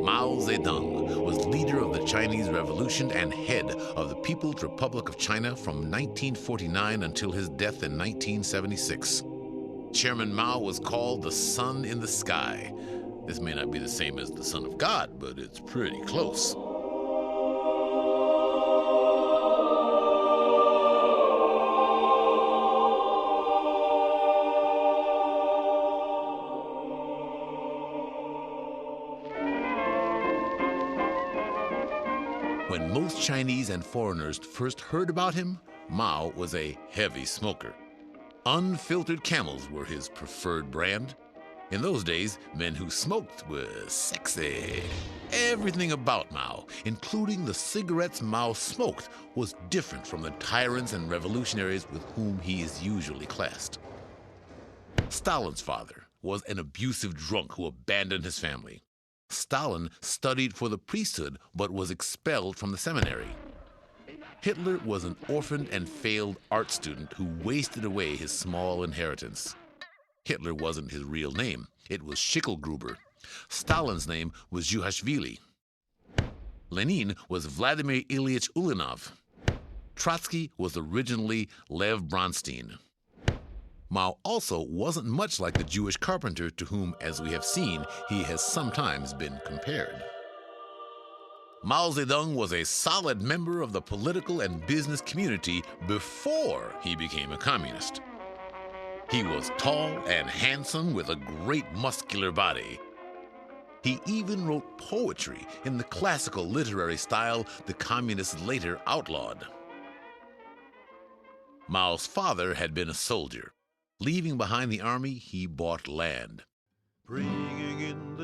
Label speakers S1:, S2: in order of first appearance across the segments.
S1: Mao Zedong was leader of the Chinese Revolution and head of the People's Republic of China from 1949 until his death in 1976. Chairman Mao was called the sun in the sky. This may not be the same as the Son of God, but it's pretty close. When most Chinese and foreigners first heard about him, Mao was a heavy smoker. Unfiltered Camels were his preferred brand. In those days, men who smoked were sexy. Everything about Mao, including the cigarettes Mao smoked, was different from the tyrants and revolutionaries with whom he is usually classed. Stalin's father was an abusive drunk who abandoned his family. Stalin studied for the priesthood but was expelled from the seminary. Hitler was an orphaned and failed art student who wasted away his small inheritance. Hitler wasn't his real name. It was Schicklgruber. Stalin's name was Zhuhashvili. Lenin was Vladimir Ilyich Ulyanov. Trotsky was originally Lev Bronstein. Mao also wasn't much like the Jewish carpenter to whom, as we have seen, he has sometimes been compared. Mao Zedong was a solid member of the political and business community before he became a communist. He was tall and handsome with a great muscular body. He even wrote poetry in the classical literary style the communists later outlawed. Mao's father had been a soldier. Leaving behind the army, he bought land.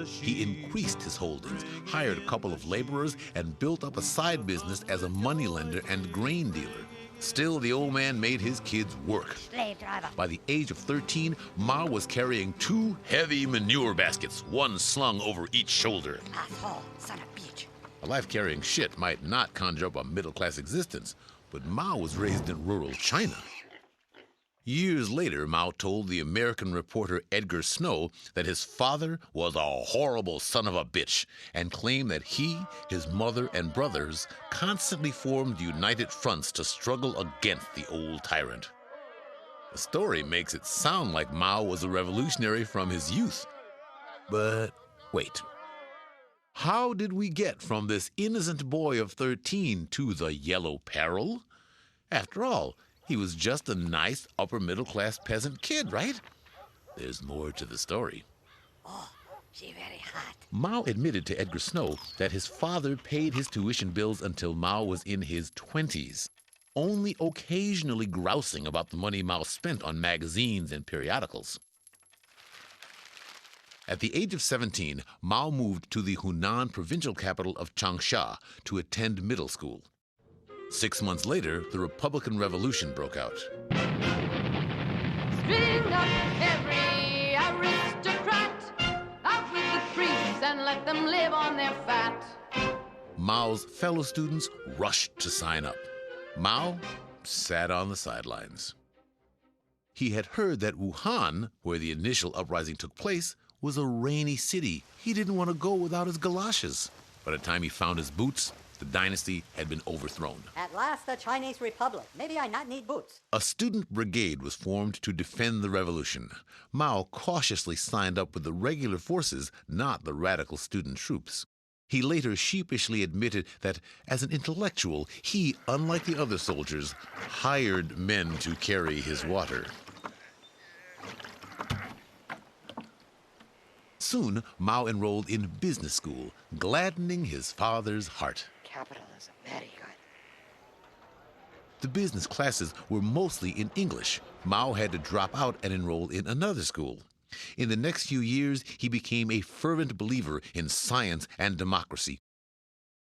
S1: He increased his holdings, hired a couple of laborers, and built up a side business as a moneylender and grain dealer. Still, the old man made his kids work. By the age of 13, Mao was carrying 2 heavy manure baskets, one slung over each shoulder.
S2: Asshole, son of a bitch.
S1: A life carrying shit might not conjure up a middle-class existence, but Mao was raised in rural China. Years later, Mao told the American reporter Edgar Snow that his father was a horrible son of a bitch and claimed that he, his mother, and brothers constantly formed united fronts to struggle against the old tyrant. The story makes it sound like Mao was a revolutionary from his youth. But wait. How did we get from this innocent boy of 13 to the Yellow Peril? After all, he was just a nice upper-middle-class peasant kid, right? There's more to the story.
S2: Oh, she very hot.
S1: Mao admitted to Edgar Snow that his father paid his tuition bills until Mao was in his 20s, only occasionally grousing about the money Mao spent on magazines and periodicals. At the age of 17, Mao moved to the Hunan provincial capital of Changsha to attend middle school. 6 months later, the Republican Revolution broke out.
S3: String up every aristocrat, out with the priests and let them live on their fat.
S1: Mao's fellow students rushed to sign up. Mao sat on the sidelines. He had heard that Wuhan, where the initial uprising took place, was a rainy city. He didn't want to go without his galoshes. By the time he found his boots, the dynasty had been overthrown.
S2: At last, the Chinese Republic. Maybe I not need boots.
S1: A student brigade was formed to defend the revolution. Mao cautiously signed up with the regular forces, not the radical student troops. He later sheepishly admitted that as an intellectual, he, unlike the other soldiers, hired men to carry his water. Soon, Mao enrolled in business school, gladdening his father's heart.
S2: Capitalism, very good.
S1: The business classes were mostly in English. Mao had to drop out and enroll in another school. In the next few years, he became a fervent believer in science and democracy,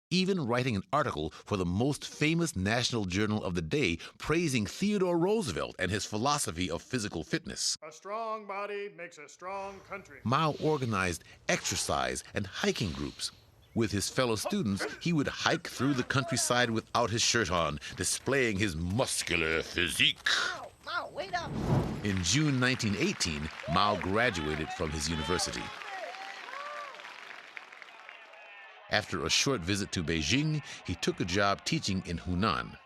S1: even writing an article for the most famous national journal of the day praising Theodore Roosevelt and his philosophy of physical fitness.
S4: A strong body makes a strong country.
S1: Mao organized exercise and hiking groups. With his fellow students, he would hike through the countryside without his shirt on, displaying his muscular physique.
S2: Mao, wait up!
S1: In June 1918, Mao graduated from his university. After a short visit to Beijing, he took a job teaching in Hunan.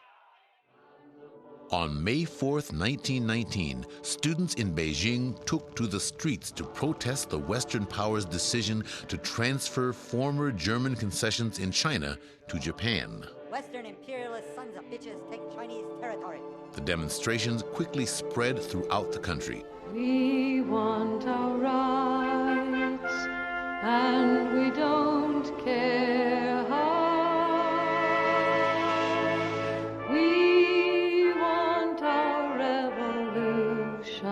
S1: On May 4th, 1919, students in Beijing took to the streets to protest the Western powers' decision to transfer former German concessions in China to Japan.
S2: Western imperialist sons of bitches take Chinese territory.
S1: The demonstrations quickly spread throughout the country.
S3: We want our rights, and we don't care how. We want our revolution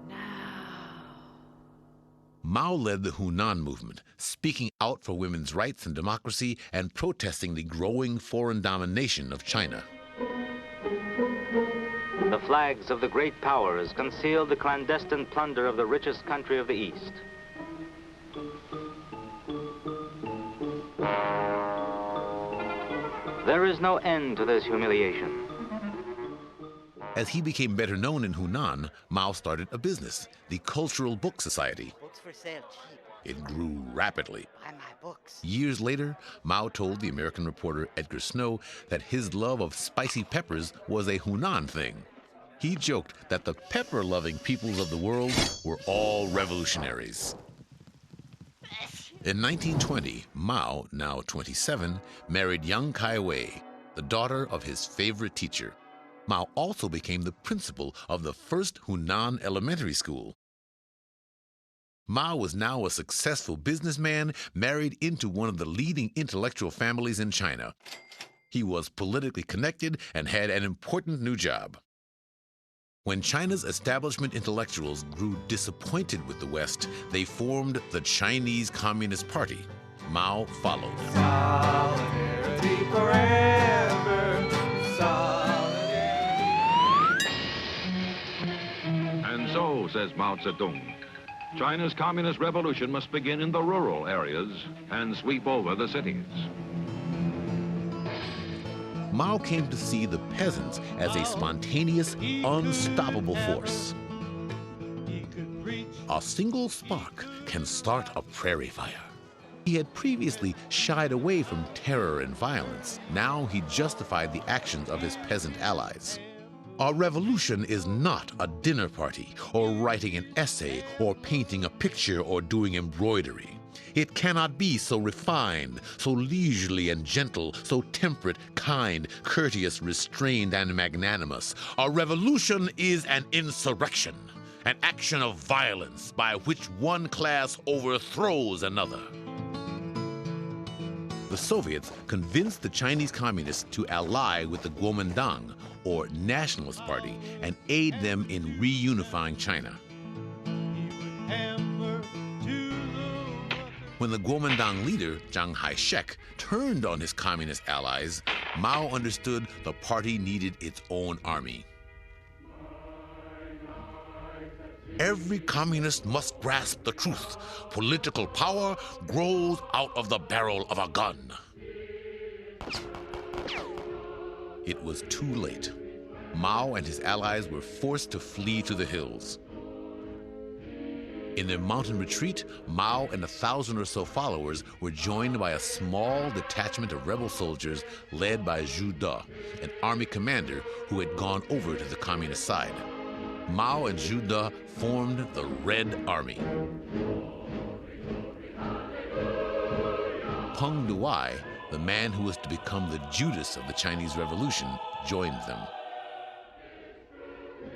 S3: now.
S1: Mao led the Hunan movement, speaking out for women's rights and democracy and protesting the growing foreign domination of China.
S5: The flags of the great powers concealed the clandestine plunder of the richest country of the East. There is no end to this humiliation.
S1: As he became better known in Hunan, Mao started a business, the Cultural Book Society.
S2: Books for sale cheap.
S1: It grew rapidly.
S2: Buy my books.
S1: Years later, Mao told the American reporter Edgar Snow that his love of spicy peppers was a Hunan thing. He joked that the pepper-loving peoples of the world were all revolutionaries. In 1920, Mao, now 27, married young Kai Wei, the daughter of his favorite teacher. Mao also became the principal of the first Hunan elementary school. Mao was now a successful businessman married into one of the leading intellectual families in China. He was politically connected and had an important new job. When China's establishment intellectuals grew disappointed with the West, they formed the Chinese Communist Party. Mao followed.
S6: Solidarity forever. Solidarity.
S7: And so, says Mao Zedong, China's communist revolution must begin in the rural areas and sweep over the cities.
S1: Mao came to see the peasants as a spontaneous, unstoppable force. A single spark can start a prairie fire. He had previously shied away from terror and violence. Now he justified the actions of his peasant allies. A revolution is not a dinner party, or writing an essay, or painting a picture, or doing embroidery. It cannot be so refined, so leisurely and gentle, so temperate, kind, courteous, restrained, and magnanimous. A revolution is an insurrection, an action of violence by which one class overthrows another. The Soviets convinced the Chinese Communists to ally with the Kuomintang, or Nationalist Party, and aid them in reunifying China. When the Kuomintang leader, Chiang Kai-shek, turned on his communist allies, Mao understood the party needed its own army. Every communist must grasp the truth. Political power grows out of the barrel of a gun. It was too late. Mao and his allies were forced to flee to the hills. In their mountain retreat, Mao and 1,000 or so followers were joined by a small detachment of rebel soldiers led by Zhu De, an army commander who had gone over to the communist side. Mao and Zhu De formed the Red Army. Peng Dehuai, the man who was to become the Judas of the Chinese Revolution, joined them.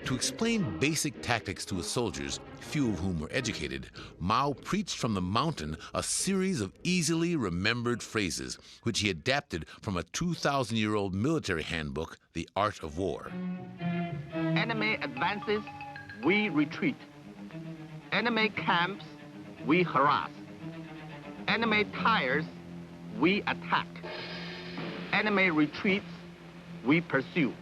S1: To explain basic tactics to his soldiers, few of whom were educated, Mao preached from the mountain a series of easily remembered phrases, which he adapted from a 2,000-year-old military handbook, The Art of War.
S8: Enemy advances, we retreat. Enemy camps, we harass. Enemy tires, we attack. Enemy retreats, we pursue.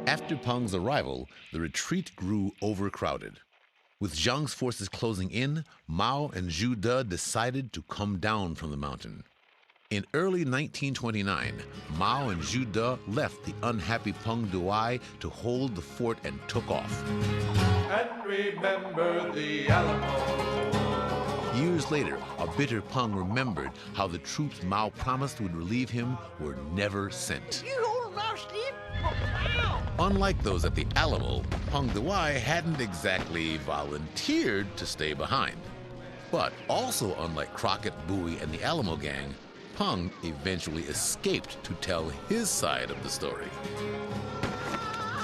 S1: After Peng's arrival, the retreat grew overcrowded. With Jiang's forces closing in, Mao and Zhu De decided to come down from the mountain. In early 1929, Mao and Zhu De left the unhappy Peng Dehuai to hold the fort and took off.
S6: And remember the Alamo.
S1: Years later, a bitter Peng remembered how the troops Mao promised would relieve him were never sent. Unlike those at the Alamo, Peng Dehuai hadn't exactly volunteered to stay behind. But also unlike Crockett, Bowie, and the Alamo gang, Peng eventually escaped to tell his side of the story.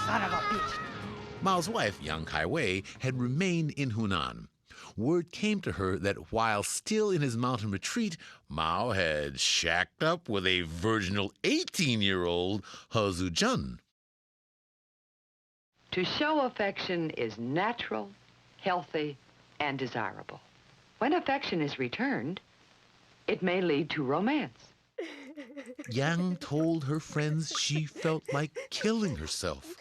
S2: Son of a bitch.
S1: Mao's wife, Yang Kai-wei, had remained in Hunan. Word came to her that while still in his mountain retreat, Mao had shacked up with a virginal 18-year-old He Zhuzhen.
S9: To show affection is natural, healthy, and desirable. When affection is returned, it may lead to romance.
S1: Yang told her friends she felt like killing herself.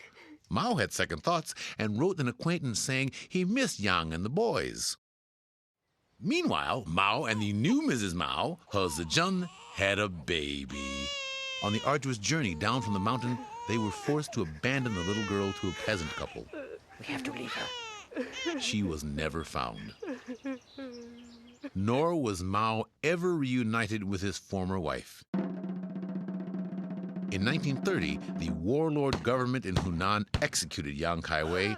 S1: Mao had second thoughts and wrote an acquaintance saying he missed Yang and the boys. Meanwhile, Mao and the new Mrs. Mao, He Zhuzhen, had a baby. On the arduous journey down from the mountain, they were forced to abandon the little girl to a peasant couple.
S2: We have to leave her.
S1: She was never found. Nor was Mao ever reunited with his former wife. In 1930, the warlord government in Hunan executed Yang Kai-wei,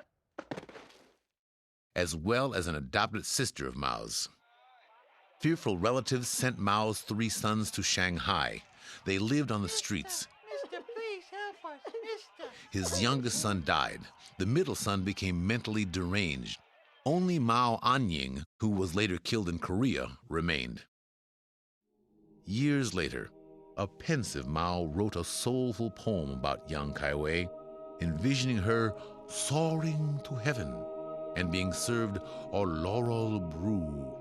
S1: as well as an adopted sister of Mao's. Fearful relatives sent Mao's 3 sons to Shanghai. They lived on the streets.
S2: Mister, please help us. Mister.
S1: His youngest son died. The middle son became mentally deranged. Only Mao Anying, who was later killed in Korea, remained. Years later, a pensive Mao wrote a soulful poem about Yang Kai-wei, envisioning her soaring to heaven and being served a laurel brew.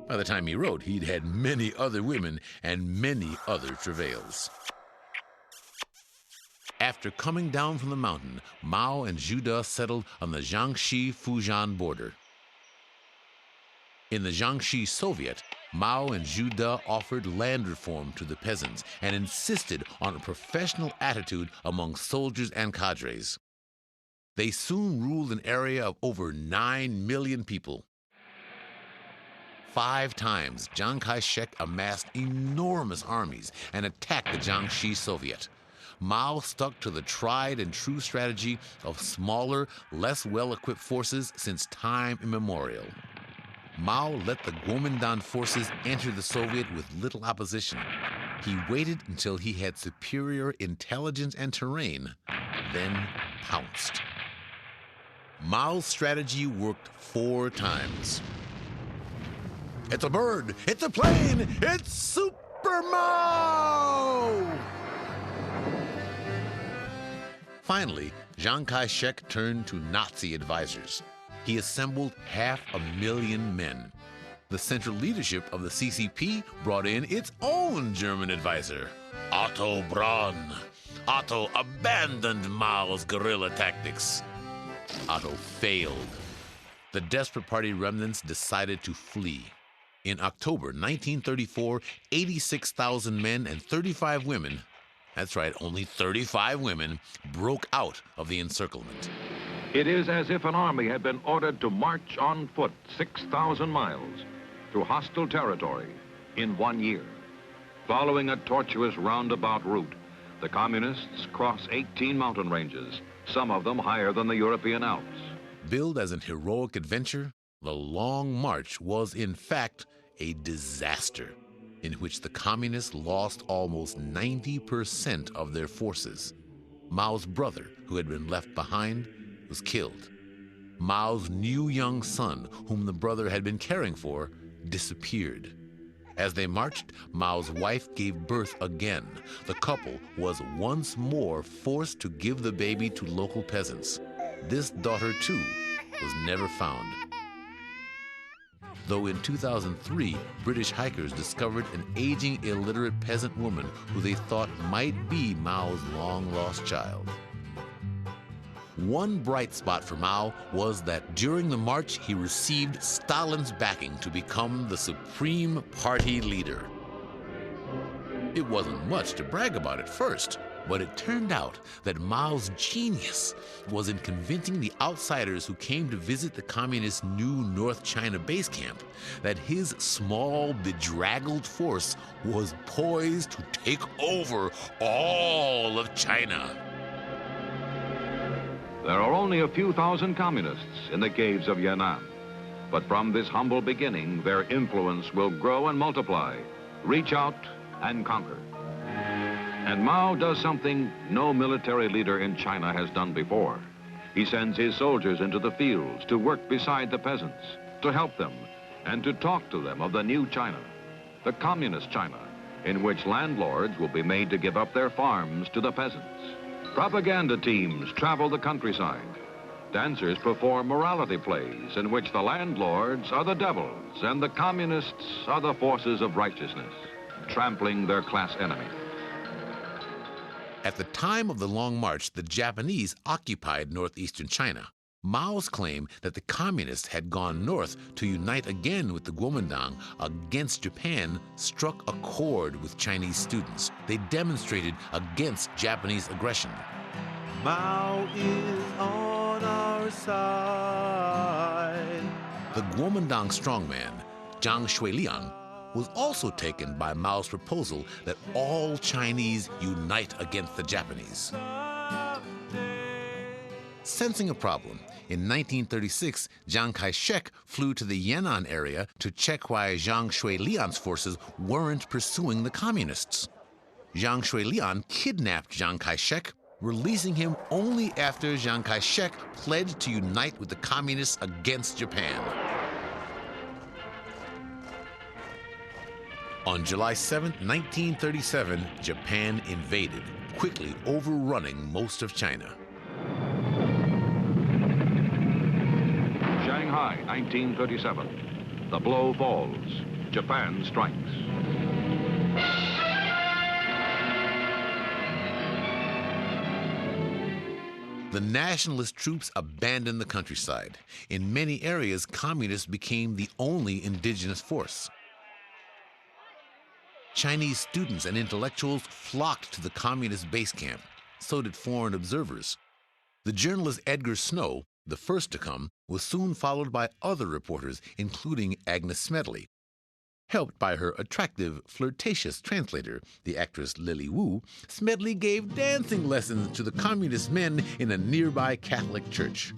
S1: By the time he wrote, he'd had many other women and many other travails. After coming down from the mountain, Mao and Zhu De settled on the Jiangxi-Fujian border. In the Jiangxi Soviet, Mao and Zhu De offered land reform to the peasants and insisted on a professional attitude among soldiers and cadres. They soon ruled an area of over 9 million people. 5 times, Chiang Kai-shek amassed enormous armies and attacked the Jiangxi Soviet. Mao stuck to the tried and true strategy of smaller, less well-equipped forces since time immemorial. Mao let the Kuomintang forces enter the Soviet with little opposition. He waited until he had superior intelligence and terrain, then pounced. Mao's strategy worked 4 times. It's a bird! It's a plane! It's Super Mao! Finally, Chiang Kai-shek turned to Nazi advisors. He assembled 500,000 men. The central leadership of the CCP brought in its own German advisor, Otto Braun. Otto abandoned Mao's guerrilla tactics. Otto failed. The desperate party remnants decided to flee. In October 1934, 86,000 men and 35 women, that's right, only 35 women, broke out of the encirclement.
S7: It is as if an army had been ordered to march on foot 6,000 miles through hostile territory in 1 year. Following a tortuous roundabout route, the communists cross 18 mountain ranges, some of them higher than the European Alps.
S1: Billed as an heroic adventure, the Long March was in fact a disaster. in which the communists lost almost 90% of their forces. Mao's brother, who had been left behind, was killed. Mao's new young son, whom the brother had been caring for, disappeared. As they marched, Mao's wife gave birth again. The couple was once more forced to give the baby to local peasants. This daughter, too, was never found. Though in 2003, British hikers discovered an aging, illiterate peasant woman who they thought might be Mao's long-lost child. One bright spot for Mao was that during the march, he received Stalin's backing to become the supreme party leader. It wasn't much to brag about at first, but it turned out that Mao's genius was in convincing the outsiders who came to visit the communist new North China base camp that his small, bedraggled force was poised to take over all of China.
S7: There are only a few thousand communists in the caves of Yan'an, but from this humble beginning, their influence will grow and multiply, reach out and conquer. And Mao does something no military leader in China has done before. He sends his soldiers into the fields to work beside the peasants, to help them, and to talk to them of the new China, the communist China, in which landlords will be made to give up their farms to the peasants. Propaganda teams travel the countryside. Dancers perform morality plays in which the landlords are the devils and the communists are the forces of righteousness, trampling their class enemy.
S1: At the time of the Long March, the Japanese occupied northeastern China. Mao's claim that the communists had gone north to unite again with the Kuomintang against Japan struck a chord with Chinese students. They demonstrated against Japanese aggression.
S6: Mao is on our side.
S1: The Kuomintang strongman, Zhang Shuiliang, was also taken by Mao's proposal that all Chinese unite against the Japanese. Sensing a problem, in 1936, Chiang Kai-shek flew to the Yan'an area to check why Zhang Shuiliang's forces weren't pursuing the communists. Zhang Shuiliang kidnapped Chiang Kai-shek, releasing him only after Chiang Kai-shek pledged to unite with the communists against Japan. On July 7, 1937, Japan invaded, quickly overrunning most of China.
S7: Shanghai, 1937. The blow falls. Japan strikes.
S1: The nationalist troops abandoned the countryside. In many areas, communists became the only indigenous force. Chinese students and intellectuals flocked to the communist base camp. So did foreign observers. The journalist Edgar Snow, the first to come, was soon followed by other reporters, including Agnes Smedley. Helped by her attractive, flirtatious translator, the actress Lily Wu, Smedley gave dancing lessons to the communist men in a nearby Catholic church.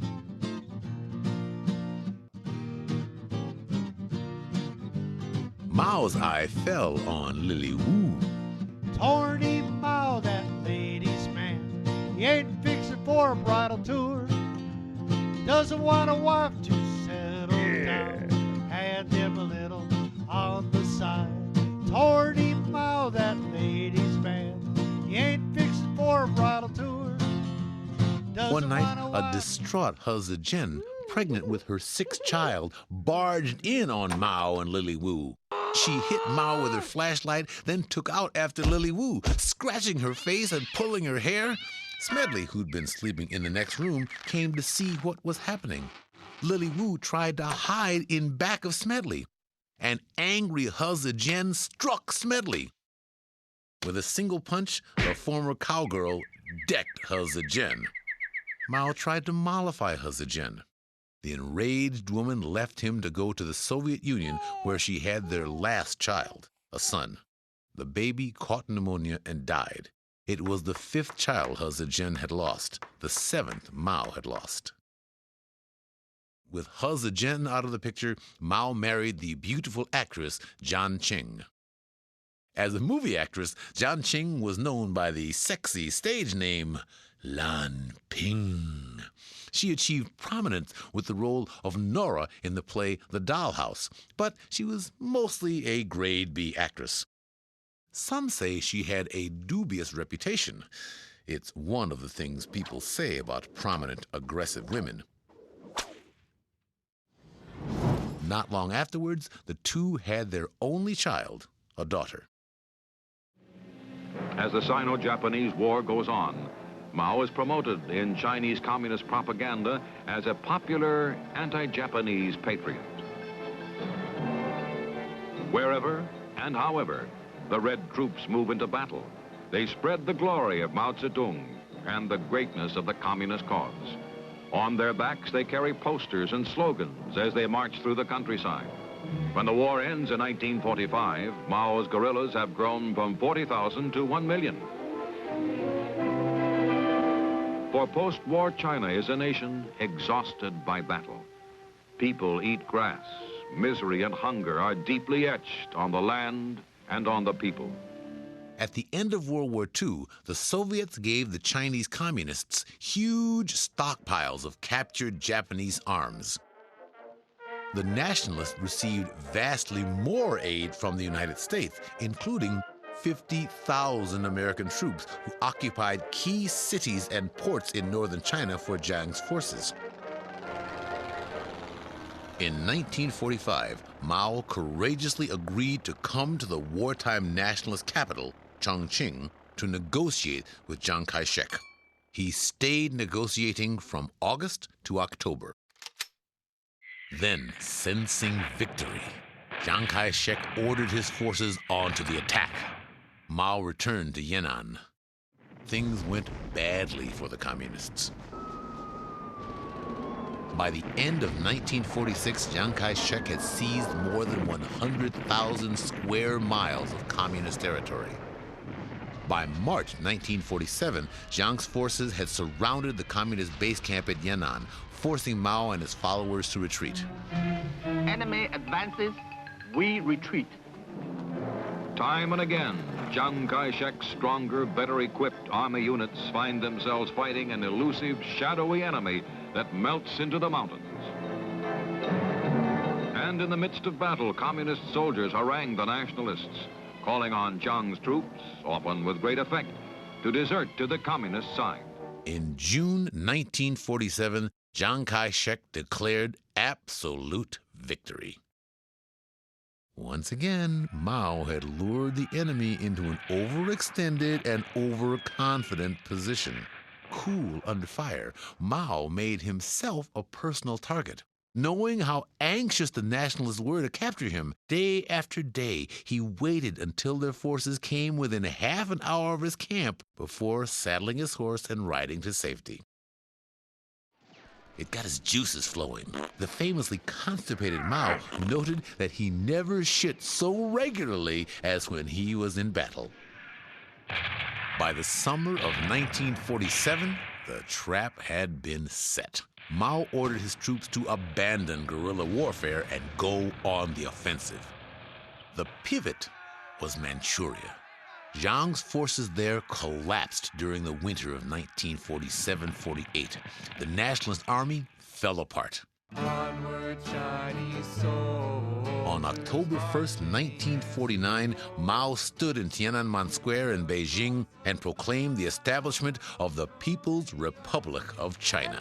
S1: Mao's eye fell on Lily Wu.
S10: Torny Mao, that ladies' man. He ain't fixing for a bridal tour. Doesn't want a wife to settle down. Had them a little on the side. Torny Mao, that ladies' man. He ain't fixing for a bridal tour.
S1: One night, a distraught He Zhijian, pregnant with her sixth child, barged in on Mao and Lily Wu. She hit Mao with her flashlight, then took out after Lily Wu, scratching her face and pulling her hair. Smedley, who'd been sleeping in the next room, came to see what was happening. Lily Wu tried to hide in back of Smedley. An angry He Zhijian struck Smedley. With a single punch, the former cowgirl decked He Zhijian. Mao tried to mollify He Zhijian. The enraged woman left him to go to the Soviet Union, where she had their last child, a son. The baby caught pneumonia and died. It was the fifth child He Zhijian had lost, the seventh Mao had lost. With He Zhijian out of the picture, Mao married the beautiful actress Jian Qing. As a movie actress, Jiang Qing was known by the sexy stage name Lan Ping. She achieved prominence with the role of Nora in the play The Dollhouse, but she was mostly a grade B actress. Some say she had a dubious reputation. It's one of the things people say about prominent, aggressive women. Not long afterwards, the two had their only child, a daughter.
S7: As the Sino-Japanese War goes on, Mao is promoted in Chinese Communist propaganda as a popular anti-Japanese patriot. Wherever and however the Red troops move into battle, they spread the glory of Mao Zedong and the greatness of the communist cause. On their backs, they carry posters and slogans as they march through the countryside. When the war ends in 1945, Mao's guerrillas have grown from 40,000 to 1 million. For post-war China is a nation exhausted by battle. People eat grass. Misery and hunger are deeply etched on the land and on the people.
S1: At the end of World War II, the Soviets gave the Chinese communists huge stockpiles of captured Japanese arms. The nationalists received vastly more aid from the United States, including 50,000 American troops who occupied key cities and ports in northern China for Jiang's forces. In 1945, Mao courageously agreed to come to the wartime nationalist capital, Chongqing, to negotiate with Chiang Kai-shek. He stayed negotiating from August to October. Then, sensing victory, Chiang Kai-shek ordered his forces onto the attack. Mao returned to Yan'an. Things went badly for the communists. By the end of 1946, Chiang Kai-shek had seized more than 100,000 square miles of communist territory. By March 1947, Jiang's forces had surrounded the communist base camp at Yan'an, forcing Mao and his followers to retreat.
S8: Enemy advances, we retreat.
S7: Time and again, Chiang Kai-shek's stronger, better equipped army units find themselves fighting an elusive, shadowy enemy that melts into the mountains. And in the midst of battle, communist soldiers harangue the nationalists, calling on Chiang's troops, often with great effect, to desert to the communist side.
S1: In June 1947, Chiang Kai-shek declared absolute victory. Once again, Mao had lured the enemy into an overextended and overconfident position. Cool under fire, Mao made himself a personal target. Knowing how anxious the nationalists were to capture him, day after day, he waited until their forces came within half an hour of his camp before saddling his horse and riding to safety. It got his juices flowing. The famously constipated Mao noted that he never shit so regularly as when he was in battle. By the summer of 1947, the trap had been set. Mao ordered his troops to abandon guerrilla warfare and go on the offensive. The pivot was Manchuria. Jiang's forces there collapsed during the winter of 1947-48. The nationalist army fell apart.
S6: Onward, Chinese soul.
S1: On October 1st, 1949, Mao stood in Tiananmen Square in Beijing and proclaimed the establishment of the People's Republic of China.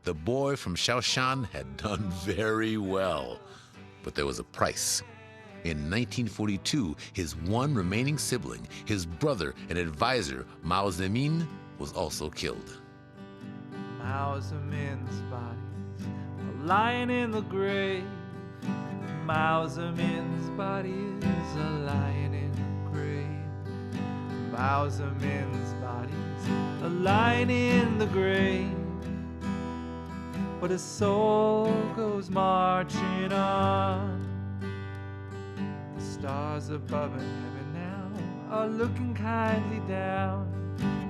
S1: The boy from Shaoshan had done very well, but there was a price. In 1942, his one remaining sibling, his brother and advisor, Mao Zemin, was also killed.
S6: Mao Zemin's bodies are lying in the grave. Mao Zemin's body is a lying in the grave. Mao Zemin's bodies are lying in the grave. But his soul goes marching on. The stars above in heaven now are looking kindly down.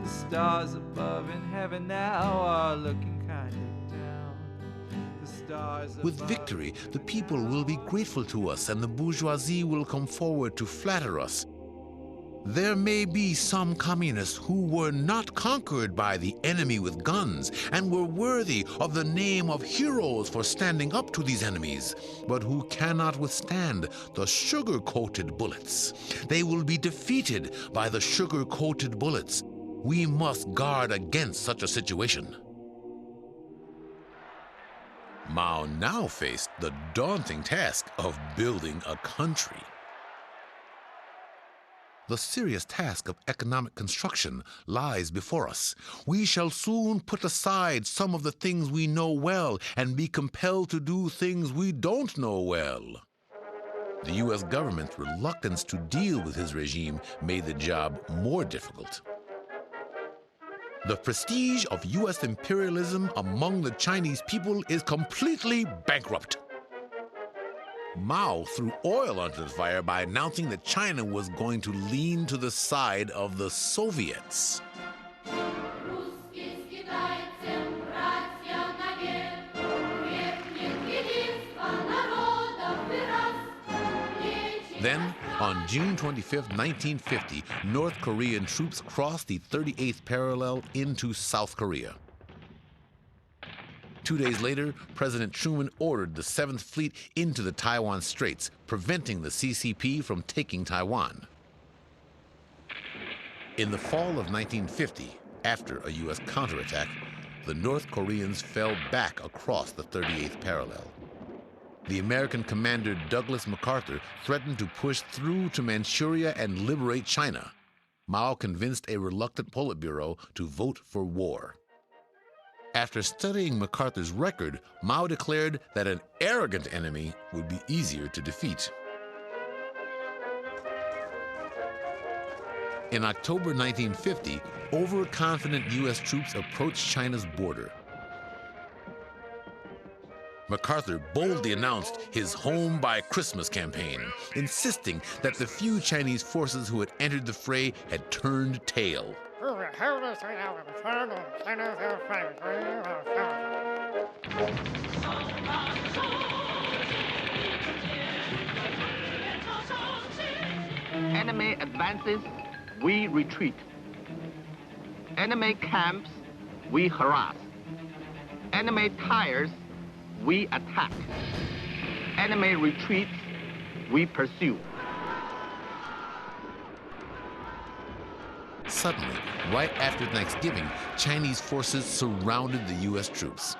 S6: The stars above in heaven now are looking kindly down. stars
S1: With
S6: above.
S1: victory, the people will be grateful to us and the bourgeoisie will come forward to flatter us. There may be some communists who were not conquered by the enemy with guns and were worthy of the name of heroes for standing up to these enemies, but who cannot withstand the sugar-coated bullets. They will be defeated by the sugar-coated bullets. We must guard against such a situation. Mao now faced the daunting task of building a country. The serious task of economic construction lies before us. We shall soon put aside some of the things we know well and be compelled to do things we don't know well. The U.S. government's reluctance to deal with his regime made the job more difficult. The prestige of U.S. imperialism among the Chinese people is completely bankrupt. Mao threw oil onto the fire by announcing that China was going to lean to the side of the Soviets. Then, on June 25, 1950, North Korean troops crossed the 38th parallel into South Korea. 2 days later, President Truman ordered the 7th Fleet into the Taiwan Straits, preventing the CCP from taking Taiwan. In the fall of 1950, after a U.S. counterattack, the North Koreans fell back across the 38th parallel. The American commander Douglas MacArthur threatened to push through to Manchuria and liberate China. Mao convinced a reluctant Politburo to vote for war. After studying MacArthur's record, Mao declared that an arrogant enemy would be easier to defeat. In October 1950, overconfident U.S. troops approached China's border. MacArthur boldly announced his Home by Christmas campaign, insisting that the few Chinese forces who had entered the fray had turned tail.
S8: Enemy advances, we retreat. Enemy camps, we harass. Enemy tires, we attack. Enemy retreats, we pursue.
S1: Suddenly, right after Thanksgiving, Chinese forces surrounded the U.S. troops.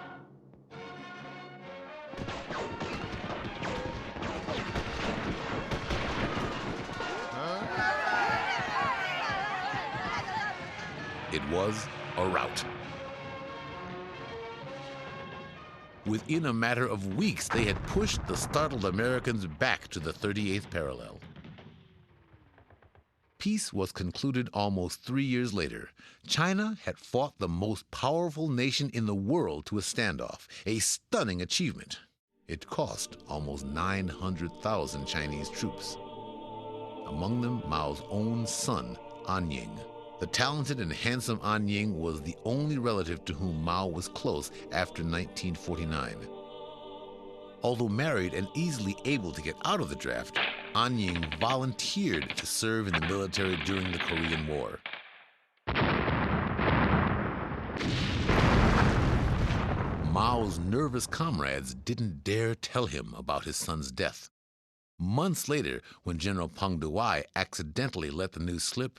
S1: It was a rout. Within a matter of weeks, they had pushed the startled Americans back to the 38th parallel. Peace was concluded almost 3 years later. China had fought the most powerful nation in the world to a standoff, a stunning achievement. It cost almost 900,000 Chinese troops. Among them, Mao's own son, An Ying. The talented and handsome An Ying was the only relative to whom Mao was close after 1949. Although married and easily able to get out of the draft, An Ying volunteered to serve in the military during the Korean War. Mao's nervous comrades didn't dare tell him about his son's death. Months later, when General Peng Dehuai accidentally let the news slip,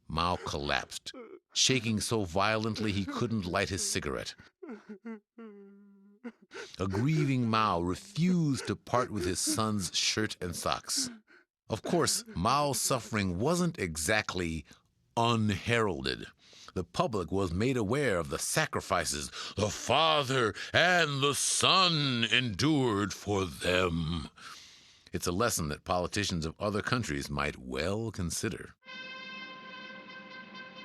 S1: Mao collapsed, shaking so violently he couldn't light his cigarette. A grieving Mao refused to part with his son's shirt and socks. Of course, Mao's suffering wasn't exactly unheralded. The public was made aware of the sacrifices the father and the son endured for them. It's a lesson that politicians of other countries might well consider.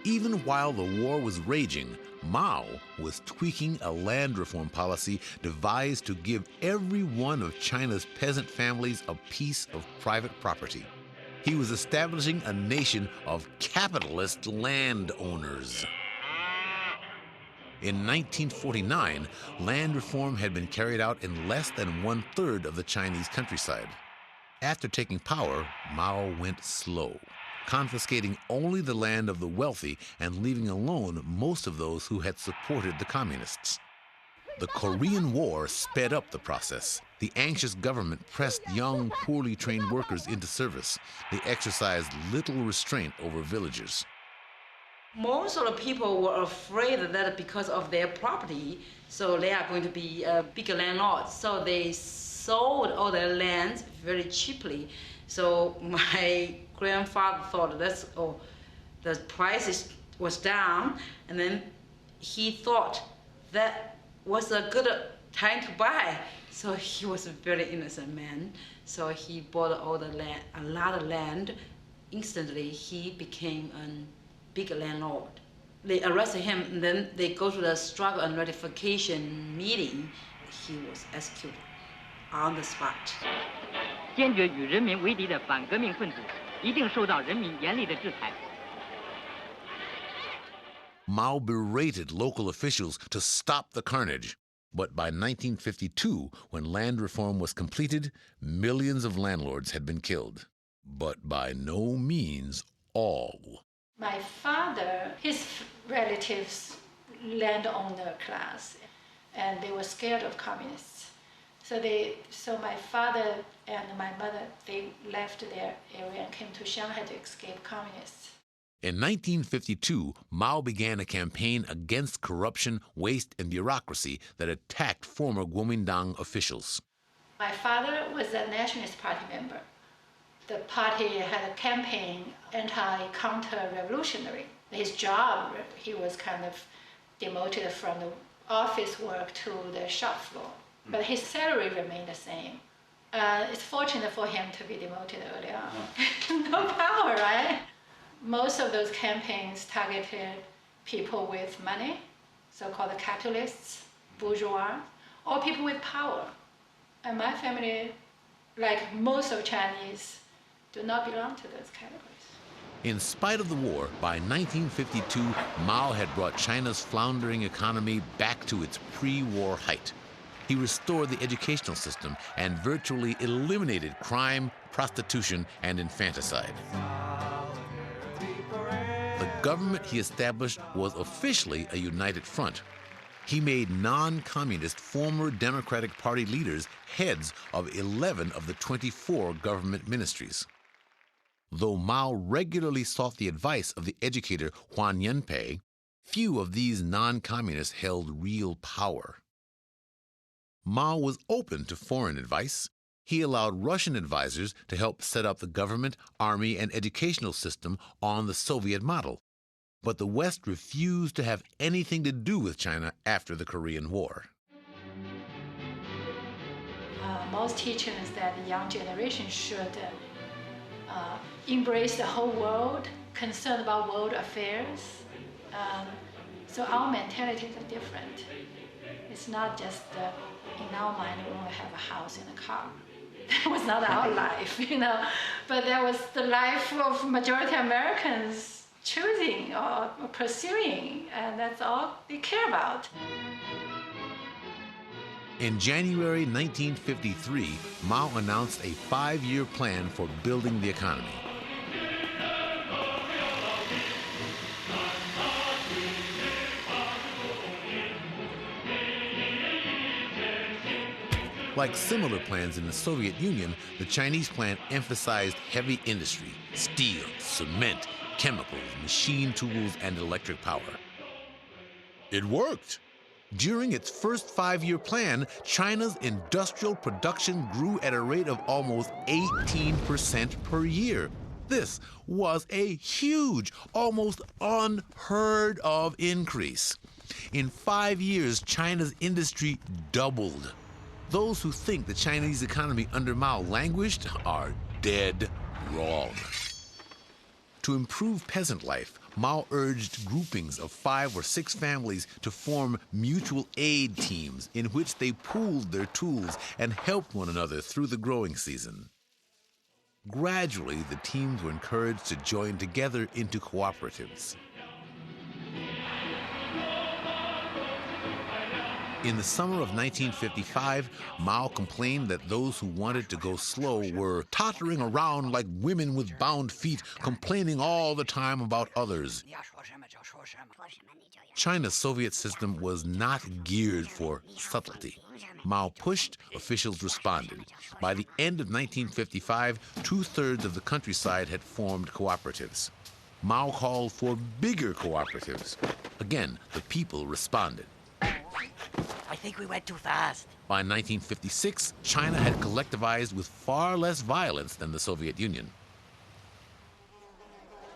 S1: Even while the war was raging, Mao was tweaking a land reform policy devised to give every one of China's peasant families a piece of private property. He was establishing a nation of capitalist landowners. In 1949, land reform had been carried out in less than 1/3 of the Chinese countryside. After taking power, Mao went slow, confiscating only the land of the wealthy and leaving alone most of those who had supported the communists. The Korean War sped up the process. The anxious government pressed young, poorly trained workers into service. They exercised little restraint over villagers.
S11: Most of the people were afraid that because of their property, so they are going to be bigger landlords. So they sold all their land very cheaply. So my grandfather thought the price was down, and then he thought that was a good time to buy. So he was a very innocent man. So he bought all the land, a lot of land. Instantly, he became a big landlord. They arrested him, and then they go to the struggle and ratification meeting. He was executed on the spot.
S12: 坚决与人民为敌的反革命分子一定受到人民严厉的制裁。
S1: Mao berated local officials to stop the carnage. But by 1952, when land reform was completed, millions of landlords had been killed. But by no means all.
S13: My father, his relatives, landowner class, and they were scared of communists. So my father and my mother, they left their area and came to Shanghai to escape communists.
S1: In 1952, Mao began a campaign against corruption, waste, and bureaucracy that attacked former Kuomintang officials.
S13: My father was a Nationalist Party member. The party had a campaign anti-counter-revolutionary. His job, he was kind of demoted from the office work to the shop floor. But his salary remained the same. It's fortunate for him to be demoted early on. No power, right? Most of those campaigns targeted people with money, so-called capitalists, bourgeois, or people with power. And my family, like most of Chinese, do not belong to those categories.
S1: In spite of the war, by 1952, Mao had brought China's floundering economy back to its pre-war height. He restored the educational system and virtually eliminated crime, prostitution, and infanticide. The government he established was officially a united front. He made non-communist former Democratic Party leaders heads of 11 of the 24 government ministries. Though Mao regularly sought the advice of the educator Huan Yunpei, few of these non-communists held real power. Mao was open to foreign advice. He allowed Russian advisors to help set up the government, army, and educational system on the Soviet model. But the West refused to have anything to do with China after the Korean War.
S13: Mao's teaching is that the young generation should embrace the whole world, concerned about world affairs. So our mentalities are different. It's not just in our mind we want to have a house and a car. That was not our life, but that was the life of majority Americans choosing or pursuing, and that's all they care about.
S1: In January 1953, Mao announced a 5-year plan for building the economy. Like similar plans in the Soviet Union, the Chinese plan emphasized heavy industry, steel, cement, chemicals, machine tools, and electric power. It worked. During its first 5-year plan, China's industrial production grew at a rate of almost 18% per year. This was a huge, almost unheard of increase. In 5 years, China's industry doubled. Those who think the Chinese economy under Mao languished are dead wrong. To improve peasant life, Mao urged groupings of 5 or 6 families to form mutual aid teams in which they pooled their tools and helped one another through the growing season. Gradually, the teams were encouraged to join together into cooperatives. In the summer of 1955, Mao complained that those who wanted to go slow were tottering around like women with bound feet, complaining all the time about others. China's Soviet system was not geared for subtlety. Mao pushed, officials responded. By the end of 1955, 2/3 of the countryside had formed cooperatives. Mao called for bigger cooperatives. Again, the people responded.
S2: I think we went too fast.
S1: By 1956, China had collectivized with far less violence than the Soviet Union.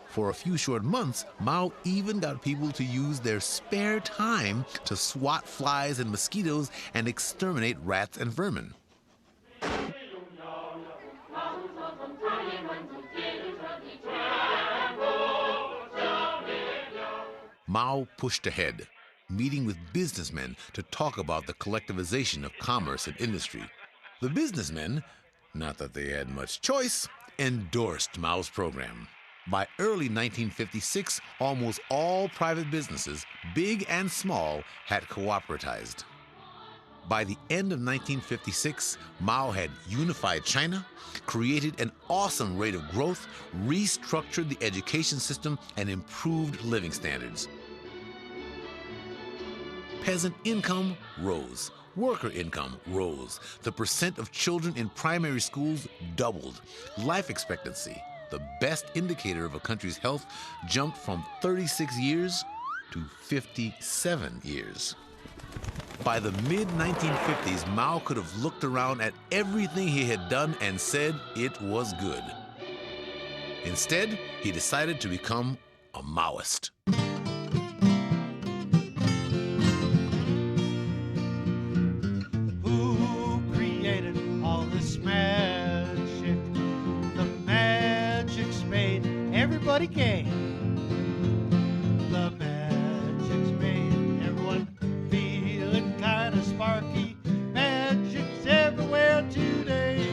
S1: For a few short months, Mao even got people to use their spare time to swat flies and mosquitoes and exterminate rats and vermin. Mao pushed ahead, meeting with businessmen to talk about the collectivization of commerce and industry. The businessmen, not that they had much choice, endorsed Mao's program. By early 1956, almost all private businesses, big and small, had cooperatized. By the end of 1956, Mao had unified China, created an awesome rate of growth, restructured the education system, and improved living standards. Peasant income rose. Worker income rose. The percent of children in primary schools doubled. Life expectancy, the best indicator of a country's health, jumped from 36 years to 57 years. By the mid-1950s, Mao could have looked around at everything he had done and said it was good. Instead, he decided to become a Maoist.
S10: Everybody came. The magic's made everyone feeling kind of sparky. Magic's everywhere today.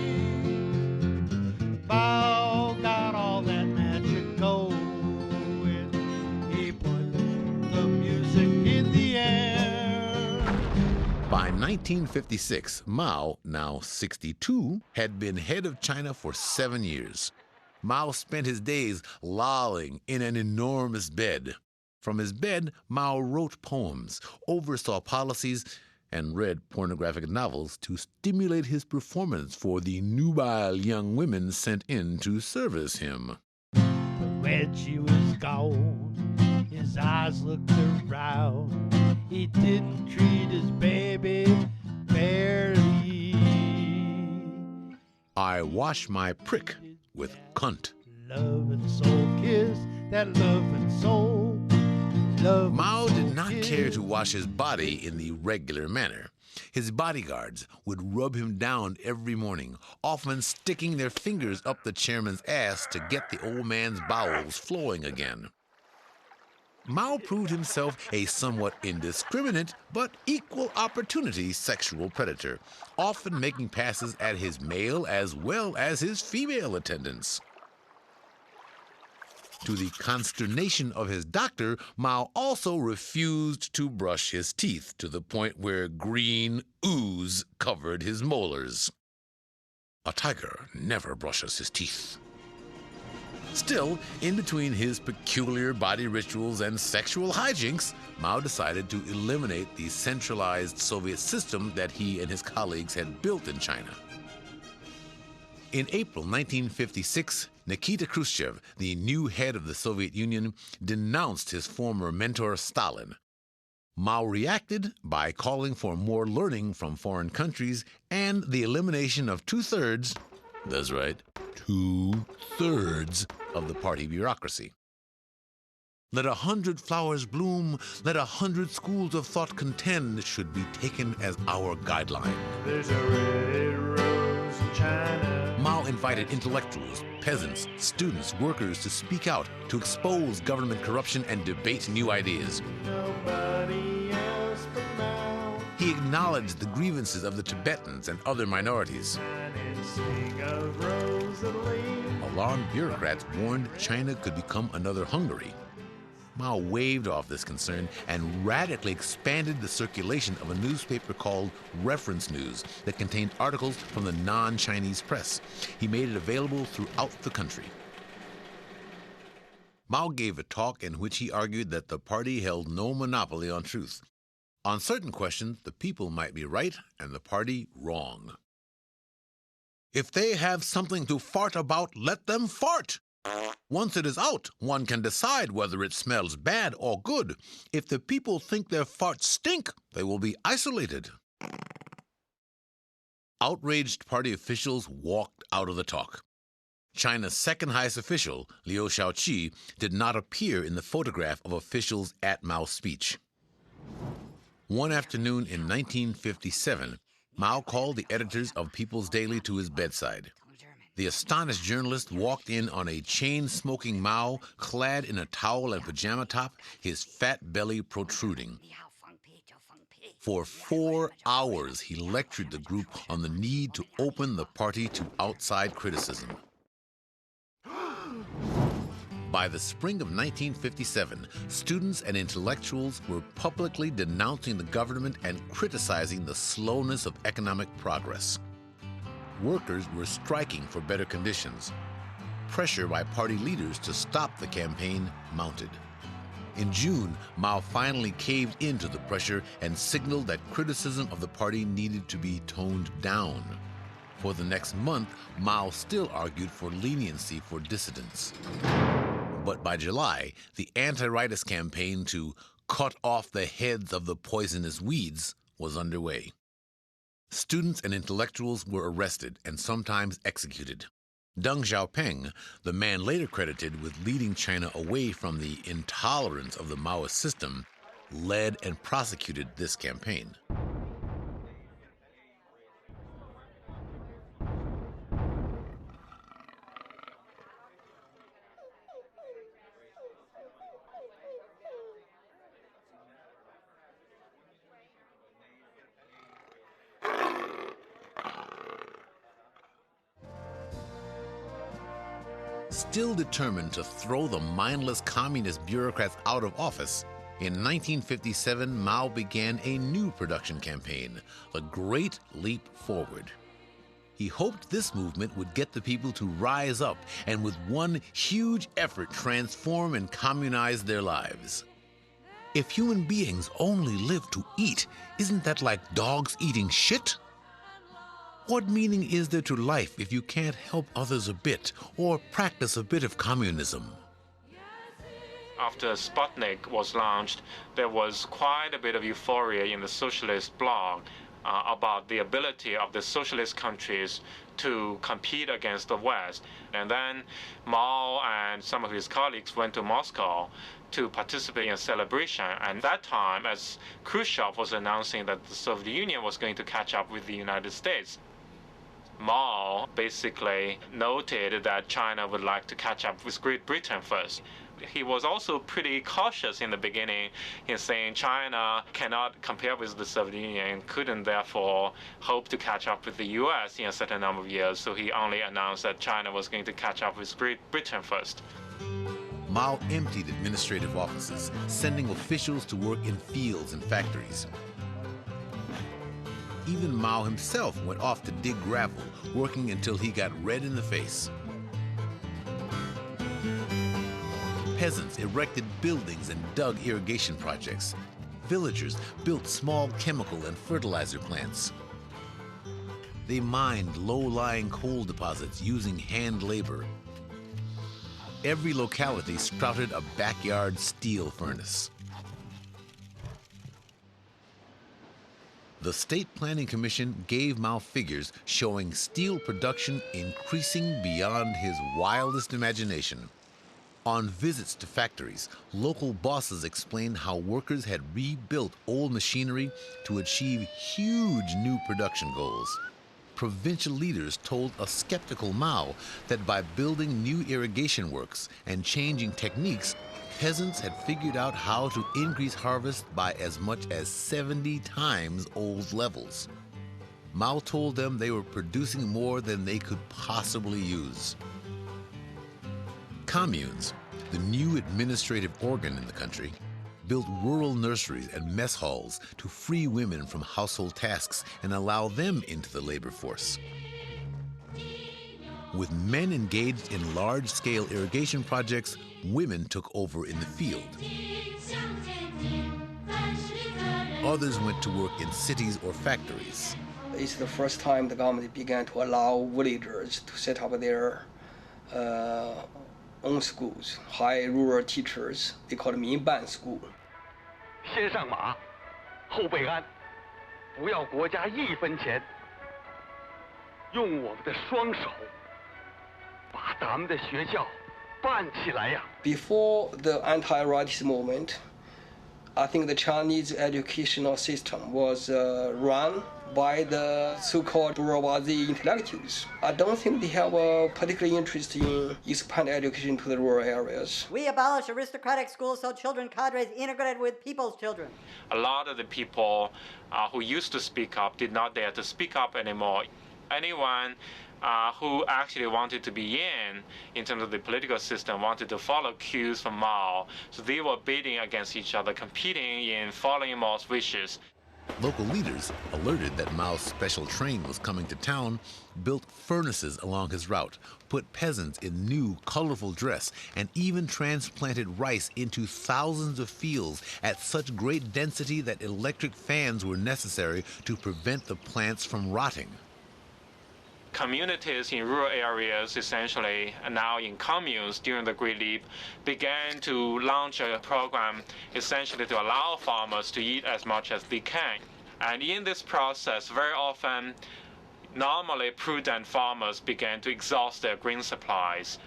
S10: Mao got all that magic going. He put the music in the air.
S1: By 1956, Mao, now 62, had been head of China for 7 years. Mao spent his days lolling in an enormous bed. From his bed, Mao wrote poems, oversaw policies, and read pornographic novels to stimulate his performance for the nubile young women sent in to service him.
S10: But when she was gone, his eyes looked around. He didn't treat his baby fairly.
S1: I wash my prick with cunt.
S10: Love and soul kiss, that love and soul. Love
S1: Mao did not care to wash his body in the regular manner. His bodyguards would rub him down every morning, often sticking their fingers up the chairman's ass to get the old man's bowels flowing again. Mao proved himself a somewhat indiscriminate but equal opportunity sexual predator, often making passes at his male as well as his female attendants. To the consternation of his doctor, Mao also refused to brush his teeth to the point where green ooze covered his molars. A tiger never brushes his teeth. Still, in between his peculiar body rituals and sexual hijinks, Mao decided to eliminate the centralized Soviet system that he and his colleagues had built in China. In April 1956, Nikita Khrushchev, the new head of the Soviet Union, denounced his former mentor Stalin. Mao reacted by calling for more learning from foreign countries and the elimination of 2/3, that's right, 2/3 of the party bureaucracy. Let 100 flowers bloom, let 100 schools of thought contend should be taken as our guideline.
S4: There's a red rose in China.
S1: Mao invited intellectuals, peasants, students, workers to speak out, to expose government corruption and debate new ideas.
S4: Nobody else but Mao.
S1: He acknowledged the grievances of the Tibetans and other minorities.
S4: Sing of Rosalie.
S1: Alarmed bureaucrats warned China could become another Hungary. Mao waved off this concern and radically expanded the circulation of a newspaper called Reference News that contained articles from the non-Chinese press. He made it available throughout the country. Mao gave a talk in which he argued that the party held no monopoly on truth. On certain questions, the people might be right and the party wrong. If they have something to fart about, let them fart. Once it is out, one can decide whether it smells bad or good. If the people think their farts stink, they will be isolated. Outraged party officials walked out of the talk. China's second highest official, Liu Shaoqi, did not appear in the photograph of officials at Mao's speech. One afternoon in 1957, Mao called the editors of People's Daily to his bedside. The astonished journalist walked in on a chain-smoking Mao, clad in a towel and pajama top, his fat belly protruding. For 4 hours, he lectured the group on the need to open the party to outside criticism. By the spring of 1957, students and intellectuals were publicly denouncing the government and criticizing the slowness of economic progress. Workers were striking for better conditions. Pressure by party leaders to stop the campaign mounted. In June, Mao finally caved into the pressure and signaled that criticism of the party needed to be toned down. For the next month, Mao still argued for leniency for dissidents. But by July, the anti-rightist campaign to cut off the heads of the poisonous weeds was underway. Students and intellectuals were arrested and sometimes executed. Deng Xiaoping, the man later credited with leading China away from the intolerance of the Maoist system, led and prosecuted this campaign. Still determined to throw the mindless communist bureaucrats out of office, in 1957 Mao began a new production campaign, the Great Leap Forward. He hoped this movement would get the people to rise up and with one huge effort transform and communize their lives. If human beings only live to eat, isn't that like dogs eating shit? What meaning is there to life if you can't help others a bit or practice a bit of communism?
S14: After Sputnik was launched, there was quite a bit of euphoria in the socialist blog about the ability of the socialist countries to compete against the West. And then Mao and some of his colleagues went to Moscow to participate in a celebration. And that time, as Khrushchev was announcing that the Soviet Union was going to catch up with the United States, Mao basically noted that China would like to catch up with Great Britain first. He was also pretty cautious in the beginning in saying China cannot compare with the Soviet Union, couldn't therefore hope to catch up with the US in a certain number of years, so he only announced that China was going to catch up with Great Britain first.
S1: Mao emptied administrative offices, sending officials to work in fields and factories. Even Mao himself went off to dig gravel, working until he got red in the face. Peasants erected buildings and dug irrigation projects. Villagers built small chemical and fertilizer plants. They mined low-lying coal deposits using hand labor. Every locality sprouted a backyard steel furnace. The State Planning Commission gave Mao figures showing steel production increasing beyond his wildest imagination. On visits to factories, local bosses explained how workers had rebuilt old machinery to achieve huge new production goals. Provincial leaders told a skeptical Mao that by building new irrigation works and changing techniques, peasants had figured out how to increase harvest by as much as 70 times old levels. Mao told them they were producing more than they could possibly use. Communes, the new administrative organ in the country, built rural nurseries and mess halls to free women from household tasks and allow them into the labor force. With men engaged in large-scale irrigation projects, women took over in the field. Others went to work in cities or factories.
S15: It's the first time the government began to allow villagers to set up their own schools, hire rural teachers. They call it 民办 school.
S16: 先上马，后备鞍，不要国家一分钱，用我们的双手把咱们的学校办起来呀。
S15: Before the anti-rightist movement, I think the Chinese educational system was run by the so-called bourgeoisie intellectuals. I don't think they have a particular interest in expanding education to the rural areas.
S2: We abolished aristocratic schools so children cadres integrated with people's children.
S14: A lot of the people who used to speak up did not dare to speak up anymore. Anyone who actually wanted to be in terms of the political system, wanted to follow cues from Mao. So they were bidding against each other, competing in following Mao's wishes.
S1: Local leaders, alerted that Mao's special train was coming to town, built furnaces along his route, put peasants in new, colorful dress, and even transplanted rice into thousands of fields at such great density that electric fans were necessary to prevent the plants from rotting.
S14: Communities in rural areas, essentially now in communes during the Great Leap, began to launch a program essentially to allow farmers to eat as much as they can. And in this process, very often, normally prudent farmers began to exhaust their grain supplies.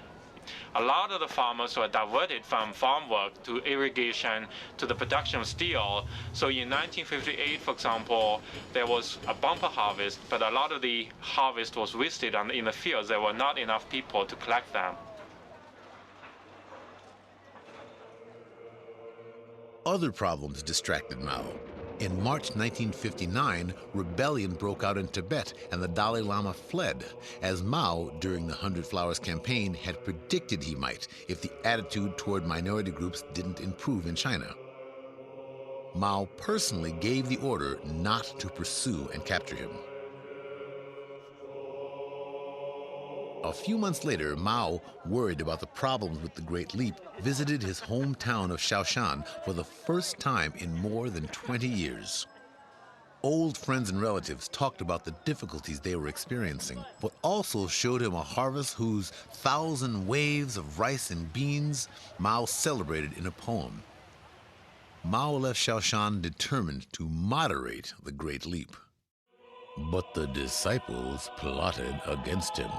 S14: A lot of the farmers were diverted from farm work to irrigation to the production of steel. So in 1958, for example, there was a bumper harvest, but a lot of the harvest was wasted in the fields. There were not enough people to collect them.
S1: Other problems distracted Mao. In March 1959, rebellion broke out in Tibet and the Dalai Lama fled, as Mao, during the 100 Flowers campaign, had predicted he might if the attitude toward minority groups didn't improve in China. Mao personally gave the order not to pursue and capture him. A few months later, Mao, worried about the problems with the Great Leap, visited his hometown of Shaoshan for the first time in more than 20 years. Old friends and relatives talked about the difficulties they were experiencing, but also showed him a harvest whose 1,000 waves of rice and beans Mao celebrated in a poem. Mao left Shaoshan determined to moderate the Great Leap. But the disciples plotted against him.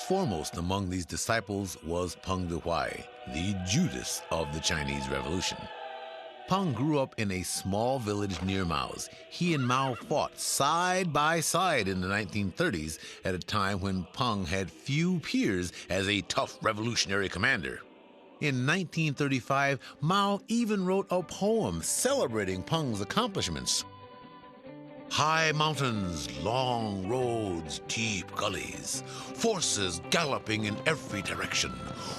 S1: Foremost among these disciples was Peng Dehuai, the Judas of the Chinese Revolution. Peng grew up in a small village near Mao's. He and Mao fought side by side in the 1930s at a time when Peng had few peers as a tough revolutionary commander. In 1935, Mao even wrote a poem celebrating Peng's accomplishments. High mountains, long roads, deep gullies, forces galloping in every direction.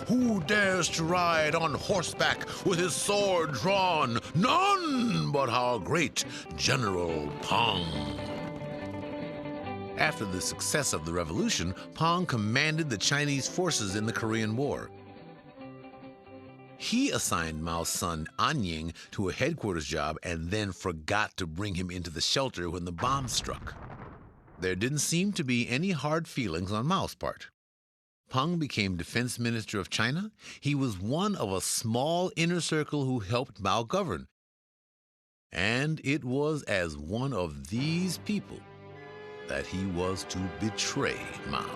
S1: Who dares to ride on horseback with his sword drawn? None but our great General Peng. After the success of the revolution, Peng commanded the Chinese forces in the Korean War. He assigned Mao's son An Ying to a headquarters job and then forgot to bring him into the shelter when the bomb struck. There didn't seem to be any hard feelings on Mao's part. Peng became defense minister of China. He was one of a small inner circle who helped Mao govern. And it was as one of these people that he was to betray Mao.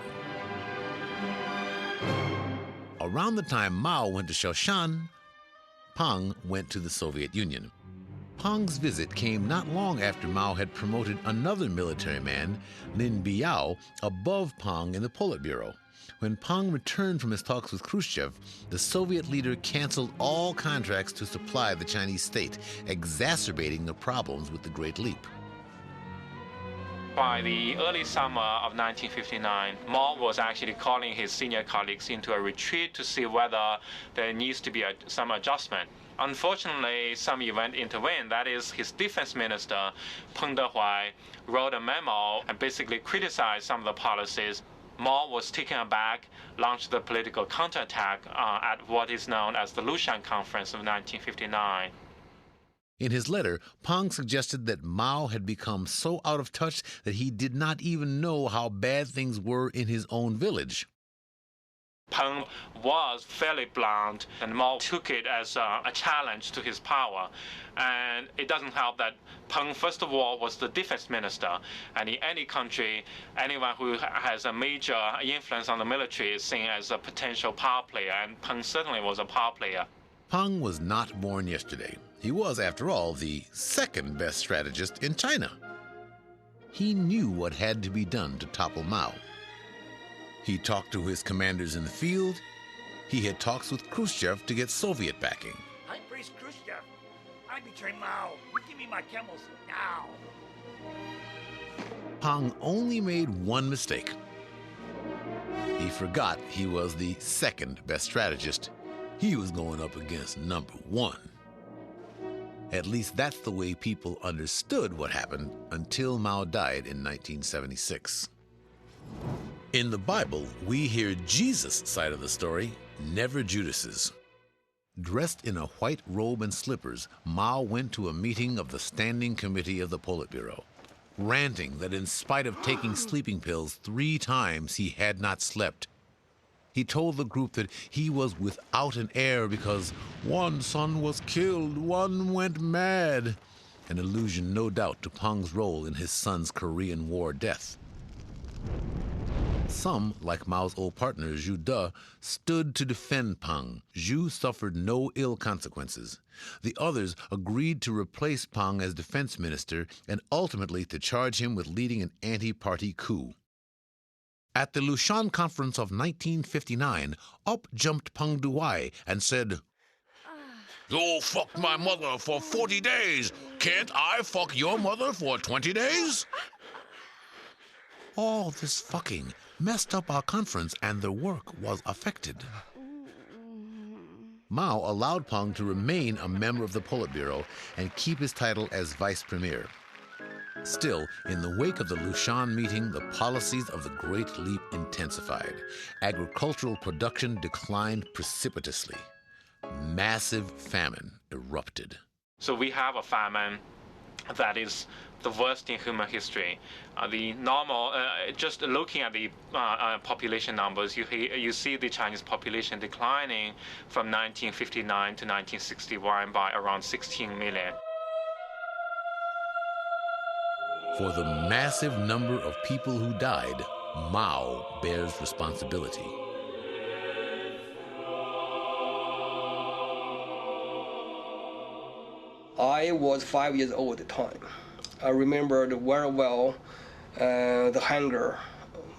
S1: Around the time Mao went to Shaoshan, Peng went to the Soviet Union. Peng's visit came not long after Mao had promoted another military man, Lin Biao, above Peng in the Politburo. When Peng returned from his talks with Khrushchev, the Soviet leader canceled all contracts to supply the Chinese state, exacerbating the problems with the Great Leap.
S14: By the early summer of 1959, Mao was actually calling his senior colleagues into a retreat to see whether there needs to be some adjustment. Unfortunately, some event intervened. That is, his defense minister, Peng Dehuai, wrote a memo and basically criticized some of the policies. Mao was taken aback, launched the political counterattack at what is known as the Lushan Conference of 1959.
S1: In his letter, Peng suggested that Mao had become so out of touch that he did not even know how bad things were in his own village.
S14: Peng was fairly blunt, and Mao took it as a challenge to his power. And it doesn't help that Peng, first of all, was the defense minister. And in any country, anyone who has a major influence on the military is seen as a potential power player, and Peng certainly was a power player.
S1: Peng was not born yesterday. He was, after all, the second best strategist in China. He knew what had to be done to topple Mao. He talked to his commanders in the field. He had talks with Khrushchev to get Soviet backing.
S17: I praise Khrushchev. I betray Mao. You give me my camels now.
S1: Peng only made one mistake. He forgot he was the second best strategist. He was going up against number one. At least that's the way people understood what happened until Mao died in 1976. In the Bible, we hear Jesus' side of the story, never Judas's. Dressed in a white robe and slippers, Mao went to a meeting of the Standing Committee of the Politburo, ranting that in spite of taking sleeping pills 3 times, he had not slept. He told the group that he was without an heir because one son was killed, one went mad, an allusion no doubt to Peng's role in his son's Korean War death. Some, like Mao's old partner Zhu De, stood to defend Peng. Zhu suffered no ill consequences. The others agreed to replace Peng as defense minister and ultimately to charge him with leading an anti-party coup. At the Lushan Conference of 1959, up jumped Peng Dehuai and said,
S18: "You fucked my mother for 40 days. Can't I fuck your mother for 20 days?
S1: All this fucking messed up our conference and the work was affected. Mao allowed Peng to remain a member of the Politburo and keep his title as vice premier. Still, in the wake of the Lushan meeting, the policies of the Great Leap intensified. Agricultural production declined precipitously. Massive famine erupted.
S14: So we have a famine that is the worst in human history. The normal, just looking at the population numbers, you see the Chinese population declining from 1959 to 1961 by around 16 million.
S1: For the massive number of people who died, Mao bears responsibility.
S15: I was 5 years old at the time. I remembered very well the hunger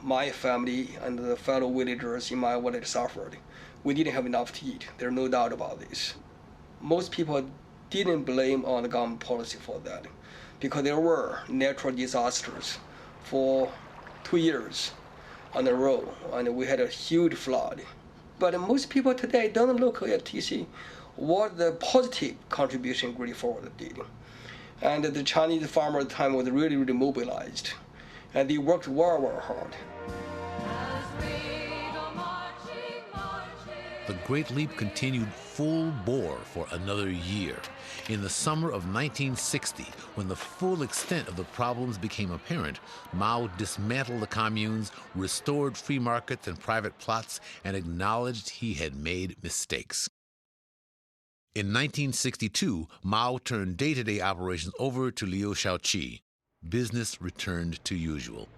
S15: my family and the fellow villagers in my village suffered. We didn't have enough to eat. There's no doubt about this. Most people didn't blame on the government policy for that, because there were natural disasters for 2 years on a row, and we had a huge flood. But most people today don't look at to see what the positive contribution Great Forward did. And the Chinese farmer at the time was really, really mobilized, and they worked very, very hard.
S1: The Great Leap continued full bore for another year. In the summer of 1960, when the full extent of the problems became apparent, Mao dismantled the communes, restored free markets and private plots, and acknowledged he had made mistakes. In 1962, Mao turned day-to-day operations over to Liu Shaoqi. Business returned to usual.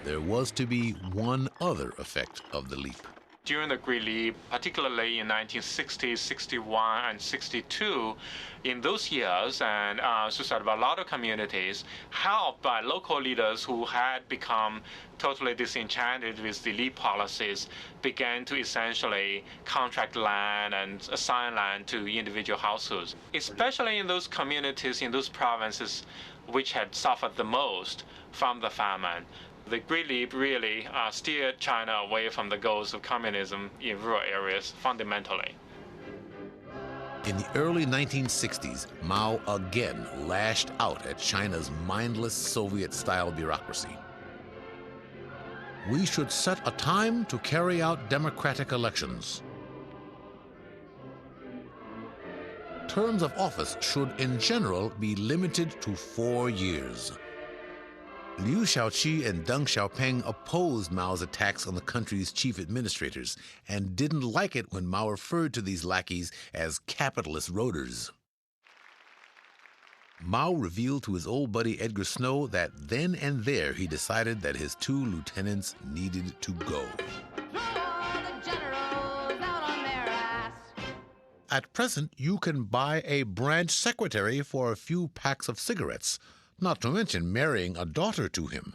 S1: There was to be one other effect of the leap.
S14: During the Great Leap, particularly in 1960, 61, and 62, in those years, and society of a lot of communities, helped by local leaders who had become totally disenchanted with the Leap policies, began to essentially contract land and assign land to individual households, especially in those communities, in those provinces which had suffered the most from the famine. The Great Leap really steered China away from the goals of communism in rural areas fundamentally.
S1: In the early 1960s, Mao again lashed out at China's mindless Soviet-style bureaucracy. We should set a time to carry out democratic elections. Terms of office should, in general, be limited to 4 years. Liu Shaoqi and Deng Xiaoping opposed Mao's attacks on the country's chief administrators and didn't like it when Mao referred to these lackeys as capitalist roaders. Mao revealed to his old buddy Edgar Snow that then and there he decided that his 2 lieutenants needed to go. At present, you can buy a branch secretary for a few packs of cigarettes, not to mention marrying a daughter to him.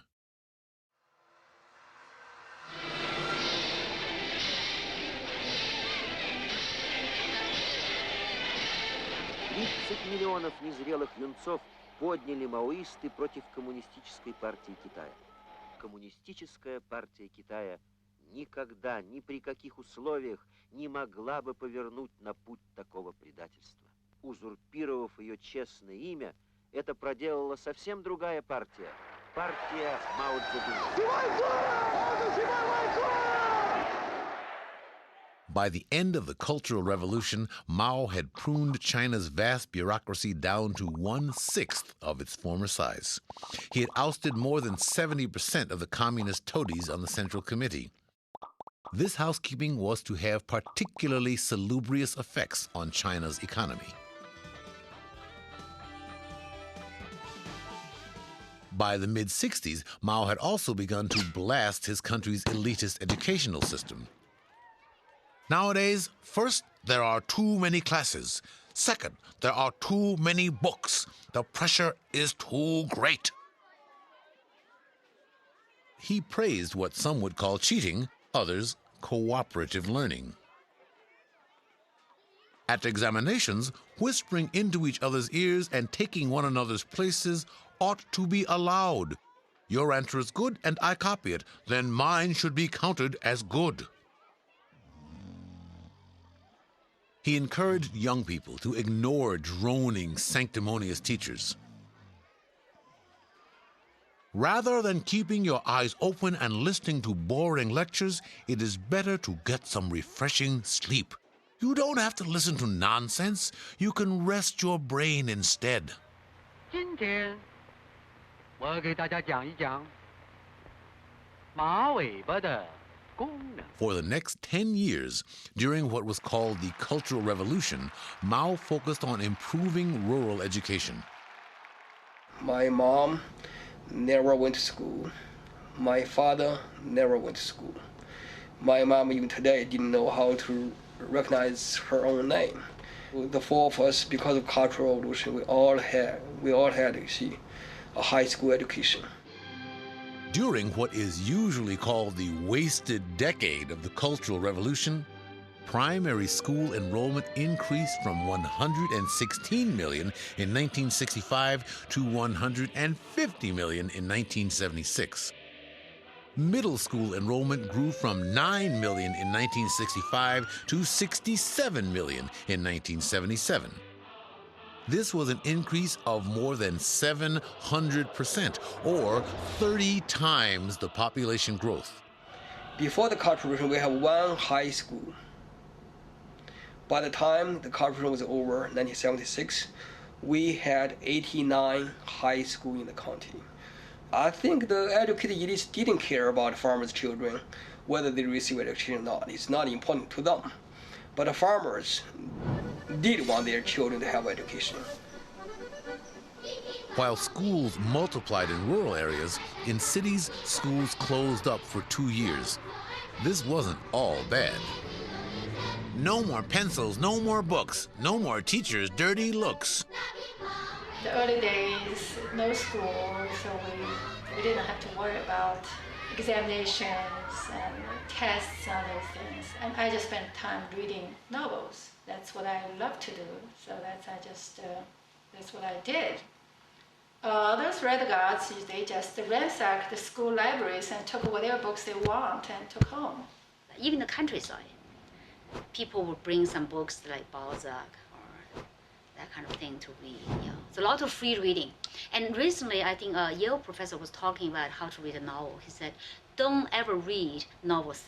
S19: 30 миллионов незрелых юнцов подняли маоисты против Коммунистической партии Китая. Коммунистическая партия Китая никогда, ни при каких условиях не могла бы повернуть на путь такого предательства. Узурпировав ее честное имя, это проделала совсем другая партия. Партия Мао Цзэдуна.
S1: By the end of the Cultural Revolution, Mao had pruned China's vast bureaucracy down to 1/6 of its former size. He had ousted more than 70% of the communist toadies on the Central Committee. This housekeeping was to have particularly salubrious effects on China's economy. By the mid-60s, Mao had also begun to blast his country's elitist educational system. Nowadays, first, there are too many classes. Second, there are too many books. The pressure is too great. He praised what some would call cheating, others cooperative learning. At examinations, whispering into each other's ears and taking one another's places ought to be allowed. Your answer is good and I copy it, then mine should be counted as good. He encouraged young people to ignore droning, sanctimonious teachers. Rather than keeping your eyes open and listening to boring lectures, it is better to get some refreshing sleep. You don't have to listen to nonsense. You can rest your brain instead.
S12: 今天我要给大家讲一讲马尾巴的
S1: For the next 10 years, during what was called the Cultural Revolution, Mao focused on improving rural education.
S15: My mom never went to school. My father never went to school. My mom even today didn't know how to recognize her own name. The 4 of us, because of Cultural Revolution, we all had you see, a high school education.
S1: During what is usually called the wasted decade of the Cultural Revolution, primary school enrollment increased from 116 million in 1965 to 150 million in 1976. Middle school enrollment grew from 9 million in 1965 to 67 million in 1977. This was an increase of more than 700%, or 30 times the population growth.
S15: Before the Cultural Revolution, we had 1 high school. By the time the Cultural Revolution was over, 1976, we had 89 high schools in the county. I think the educated elites didn't care about farmers' children, whether they receive education or not. It's not important to them. But the farmers did want their children to have education.
S1: While schools multiplied in rural areas, in cities, schools closed up for 2 years. this wasn't all bad. No more pencils, no more books, no more teachers' dirty looks.
S13: The early days, no school, so we didn't have to worry about examinations and tests and those things. And I just spent time reading novels. That's what I love to do. So that's what I did. Those red guards, they just ransacked the school libraries and took whatever books they want and took home.
S20: Even the countryside, people would bring some books like Balzac or that kind of thing to read. Yeah. It's a lot of free reading. And recently, I think a Yale professor was talking about how to read a novel. He said, don't ever read novels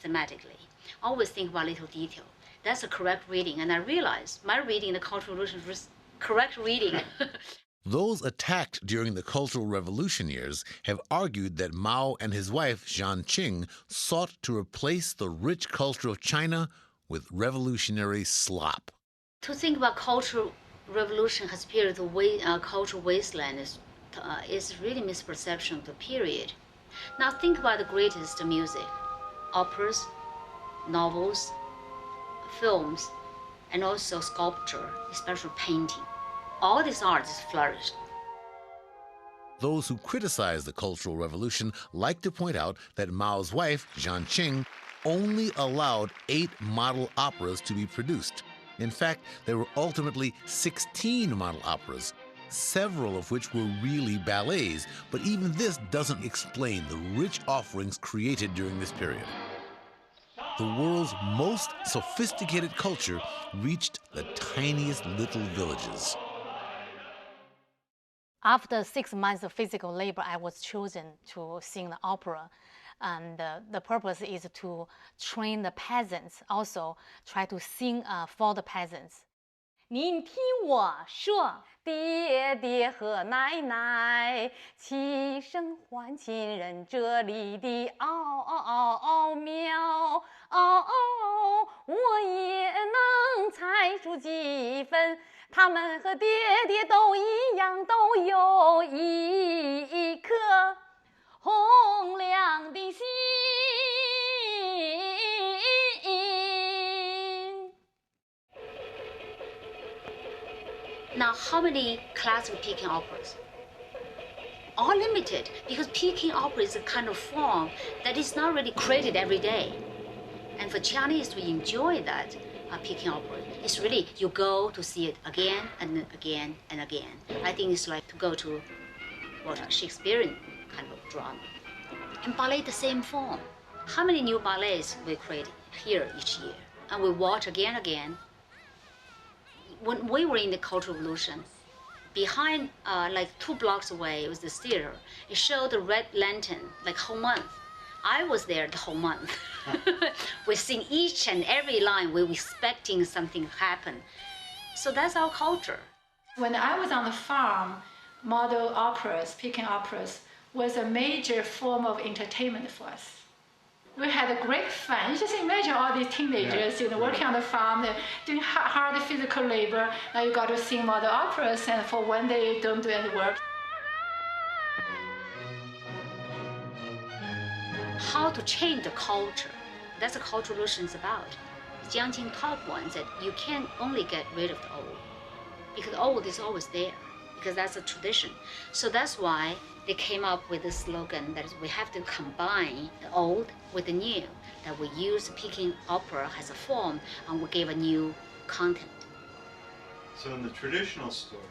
S20: thematically. Always think about little detail. That's the correct reading. And I realized my reading, the Cultural Revolution, was correct reading.
S1: Those attacked during the Cultural Revolution years have argued that Mao and his wife, Jiang Qing, sought to replace the rich culture of China with revolutionary slop.
S20: To think about Cultural Revolution as a period of cultural wasteland is really misperception of the period. Now think about the greatest music, operas, novels, films, and also sculpture, especially painting. All these arts flourished.
S1: Those who criticize the Cultural Revolution like to point out that Mao's wife, Jiang Qing, only allowed 8 model operas to be produced. In fact, there were ultimately 16 model operas, several of which were really ballets, but even this doesn't explain the rich offerings created during this period. The world's most sophisticated culture reached the tiniest little villages.
S21: After 6 months of physical labor, I was chosen to sing the opera. And the purpose is to train the peasants, also try to sing for the peasants. 您听我说，爹爹和奶奶齐声唤亲人，这里的奥妙，我也能猜出几分。他们和爹爹都一样，都有一颗红亮的心。
S20: Now, how many classical Peking operas? All limited, because Peking opera is a kind of form that is not really created every day. And for Chinese to enjoy that Peking opera, it's really, you go to see it again and again and again. I think it's like to go to a Shakespearean kind of drama. And ballet, the same form. How many new ballets we create here each year? And we watch again and again. When we were in the Cultural Revolution, behind, like 2 blocks away, was the theater. It showed the red lantern, like whole month. I was there the whole month. We sing each and every line. We were expecting something to happen. So that's our culture.
S13: When I was on the farm, model operas, Peking operas, was a major form of entertainment for us. We had a great fun. You just imagine all these teenagers, working on the farm, doing hard physical labor. Now you got to sing model operas, and for one day you don't do any work.
S20: How to change the culture. That's what Cultural Revolution is about. Jiang Qing taught one that you can't only get rid of the old, because the old is always there, because that's a tradition. So that's why they came up with the slogan that we have to combine the old with the new, that we use Peking opera as a form, and we gave a new content.
S22: So in the traditional story,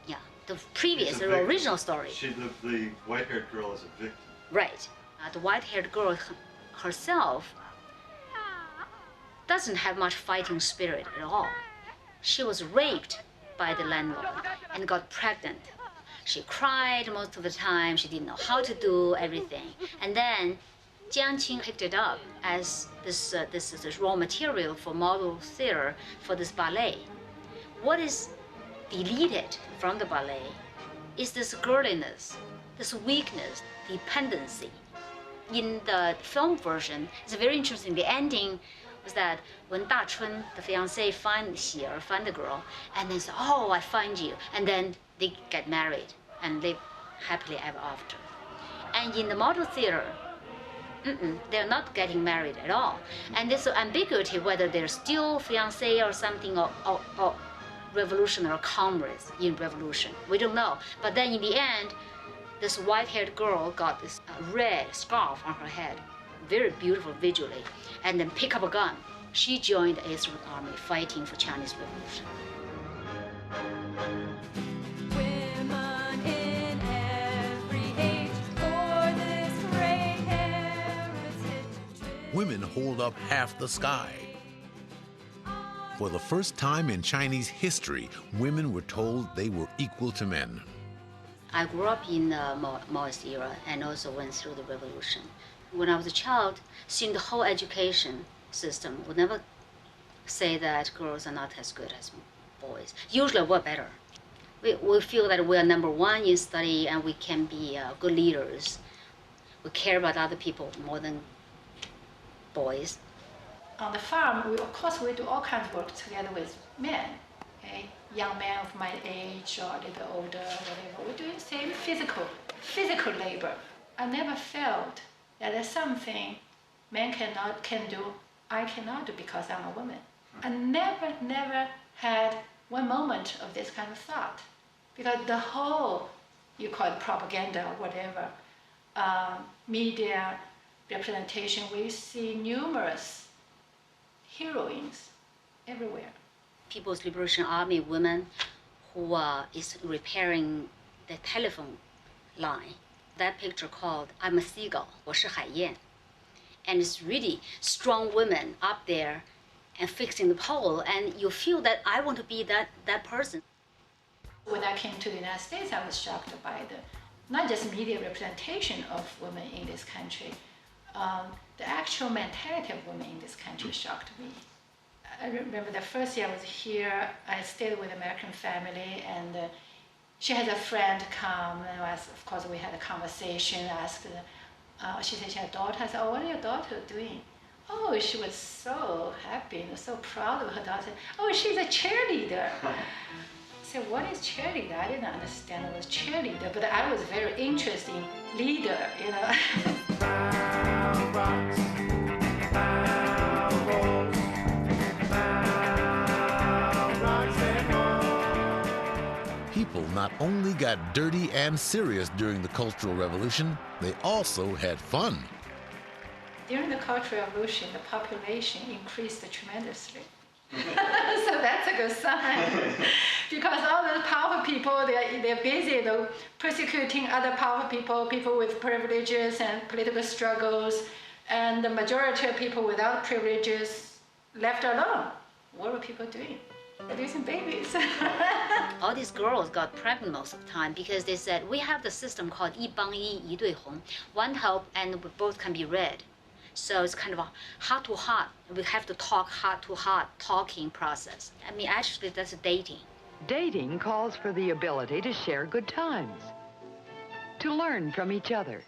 S20: yeah, the previous, the original story,
S22: the white-haired girl is a victim.
S20: Right. The white-haired girl herself doesn't have much fighting spirit at all. She was raped by the landlord and got pregnant. She cried most of the time. She didn't know how to do everything. And then Jiang Qing picked it up as this raw material for model theater for this ballet. What is deleted from the ballet is this girliness, this weakness, dependency. In the film version, it's very interesting. The ending was that when Da Chun, the fiancé, find the girl, and then say, "Oh, I find you," and then they get married and live happily ever after. And in the model theater, They're not getting married at all. And there's ambiguity whether they're still fiancé or something, or revolutionary comrades in revolution. We don't know. But then in the end, this white-haired girl got this red scarf on her head, very beautiful visually, and then pick up a gun. She joined the Eighth Army fighting for Chinese Revolution.
S3: Women in every age for this great heritage.
S1: Women hold up half the sky. For the first time in Chinese history, women were told they were equal to men.
S20: I grew up in the Maoist era and also went through the revolution. When I was a child, seeing the whole education system would never say that girls are not as good as boys. Usually we're better. We feel that we are number one in study and we can be good leaders. We care about other people more than boys.
S13: On the farm, of course, we do all kinds of work together with men. Okay? Young men of my age or a little older, whatever. We're doing the same physical labor. I never felt that there's something men can do, I cannot do because I'm a woman. I never had one moment of this kind of thought. Because the whole, you call it propaganda or whatever, media representation, we see numerous heroines everywhere.
S20: People's Liberation Army women who is repairing the telephone line. That picture called I'm a Seagull, 我是海燕. And it's really strong women up there and fixing the pole, and you feel that I want to be that person.
S13: When I came to the United States, I was shocked by not just media representation of women in this country, the actual mentality of women in this country shocked me. I remember the first year I was here, I stayed with an American family, and she had a friend come, and of course we had a conversation, asked, she said she had a daughter. I said, oh, what is your daughter doing? Oh, she was so happy and so proud of her daughter. Oh, she's a cheerleader. I said, what is cheerleader? I didn't understand it was cheerleader, but I was very interested in leader, you know.
S1: People not only got dirty and serious during the Cultural Revolution, they also had fun.
S13: During the Cultural Revolution, the population increased tremendously. So that's a good sign. Because all those powerful people, they're busy persecuting other powerful people, people with privileges and political struggles, and the majority of people without privileges left alone. What were people doing? Producing babies.
S20: All these girls got pregnant most of the time because they said, we have the system called 一帮一,一对红, one help and we both can be read. So it's kind of a heart to heart. We have to talk heart to heart, talking process. I mean, actually, that's dating.
S9: Dating calls for the ability to share good times, to learn from each other,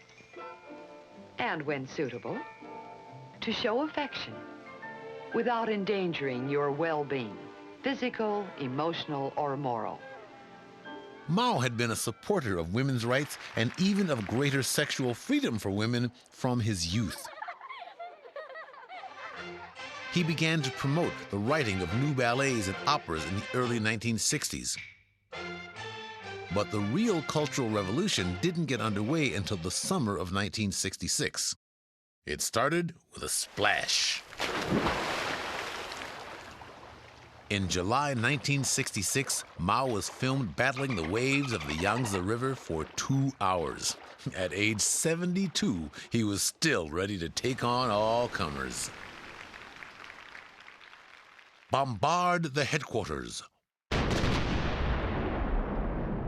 S9: and when suitable, to show affection without endangering your well-being, physical, emotional, or moral.
S1: Mao had been a supporter of women's rights and even of greater sexual freedom for women from his youth. He began to promote the writing of new ballets and operas in the early 1960s. But the real Cultural Revolution didn't get underway until the summer of 1966. It started with a splash. In July 1966, Mao was filmed battling the waves of the Yangtze River for 2 hours. At age 72, he was still ready to take on all comers. Bombard the headquarters.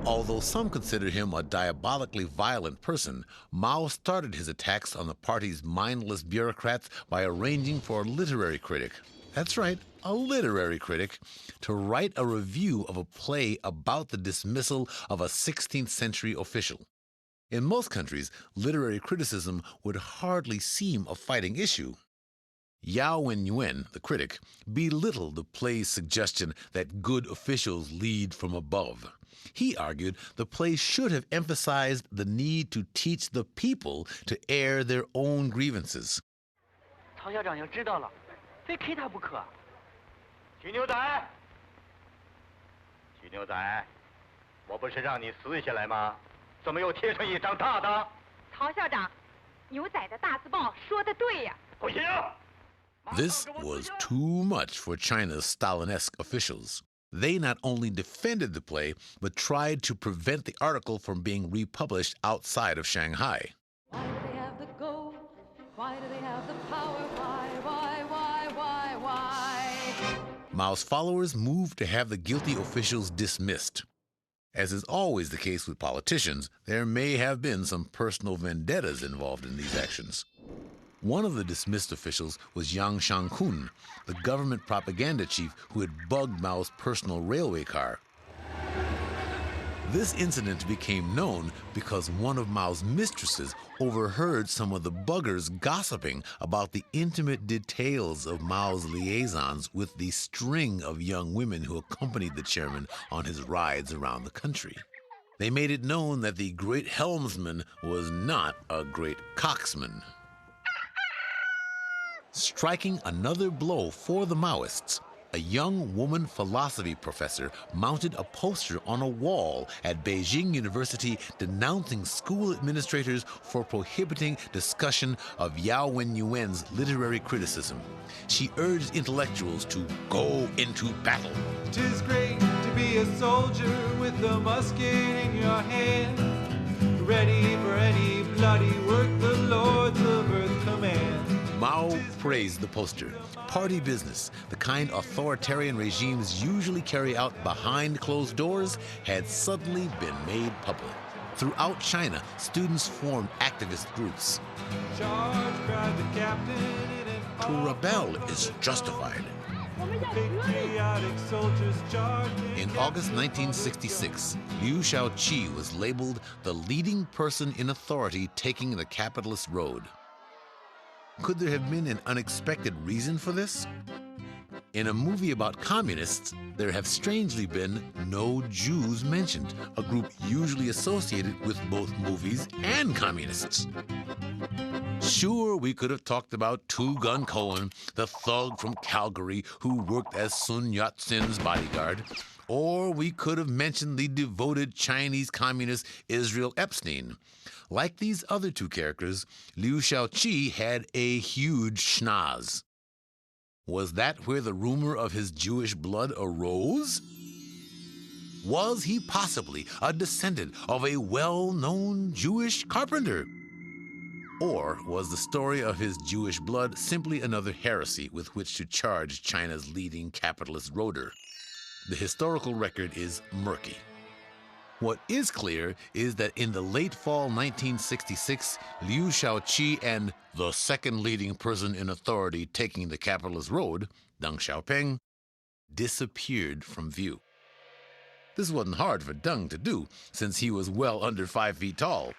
S1: Although some consider him a diabolically violent person, Mao started his attacks on the party's mindless bureaucrats by arranging for a literary critic. That's right, a literary critic, to write a review of a play about the dismissal of a 16th century official. In most countries, literary criticism would hardly seem a fighting issue. Yao Wenyuan, the critic, belittled the play's suggestion that good officials lead from above. He argued the play should have emphasized the need to teach the people to air their own grievances.
S12: 曹校长要知道了，非 K 他不可。
S16: 徐牛仔，徐牛仔，我不是让你撕下来吗？怎么又贴上一张大的？
S5: 曹校长，牛仔的大字报说的对呀。
S16: 不行。
S1: This was too much for China's Stalinesque officials. They not only defended the play, but tried to prevent the article from being republished outside of Shanghai.
S3: Why do they have the gold? Why do they have the power? Why?
S1: Mao's followers moved to have the guilty officials dismissed. As is always the case with politicians, there may have been some personal vendettas involved in these actions. One of the dismissed officials was Yang Shangkun, the government propaganda chief who had bugged Mao's personal railway car. This incident became known because one of Mao's mistresses overheard some of the buggers gossiping about the intimate details of Mao's liaisons with the string of young women who accompanied the chairman on his rides around the country. They made it known that the great helmsman was not a great coxman. Striking another blow for the Maoists, a young woman philosophy professor mounted a poster on a wall at Beijing University denouncing school administrators for prohibiting discussion of Yao Wenyuan's literary criticism. She urged intellectuals to go into battle.
S6: 'Tis great to be a soldier with a musket in your hand, ready for any bloody work the lords of earth command.
S1: Mao praised the poster. Party business, the kind authoritarian regimes usually carry out behind closed doors, had suddenly been made public. Throughout China, students formed activist groups.
S6: Charge, cried the captain,
S1: To rebel is justified.
S6: patriotic soldiers charged
S1: In August 1966, Liu Shaoqi was labeled the leading person in authority taking the capitalist road. Could there have been an unexpected reason for this? In a movie about communists, there have strangely been no Jews mentioned, a group usually associated with both movies and communists. Sure, we could have talked about Two Gun Cohen, the thug from Calgary who worked as Sun Yat-sen's bodyguard, or we could have mentioned the devoted Chinese communist Israel Epstein. Like these other two characters, Liu Shaoqi had a huge schnoz. Was that where the rumor of his Jewish blood arose? Was he possibly a descendant of a well-known Jewish carpenter? Or was the story of his Jewish blood simply another heresy with which to charge China's leading capitalist roader? The historical record is murky. What is clear is that in the late fall 1966, Liu Shaoqi and the second leading person in authority taking the capitalist road, Deng Xiaoping, disappeared from view. This wasn't hard for Deng to do, since he was well under 5 feet tall.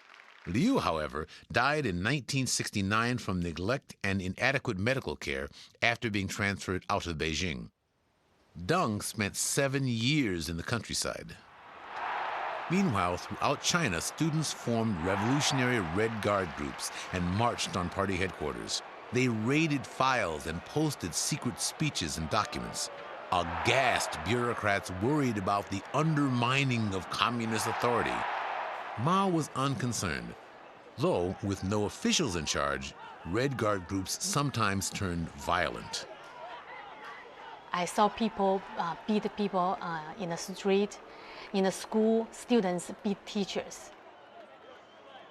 S1: Liu, however, died in 1969 from neglect and inadequate medical care after being transferred out of Beijing. Deng spent 7 years in the countryside. Meanwhile, throughout China, students formed revolutionary Red Guard groups and marched on party headquarters. They raided files and posted secret speeches and documents. Aghast bureaucrats worried about the undermining of communist authority. Mao was unconcerned. Though, with no officials in charge, Red Guard groups sometimes turned violent.
S21: I saw people beat people in the street. In the school, students beat teachers.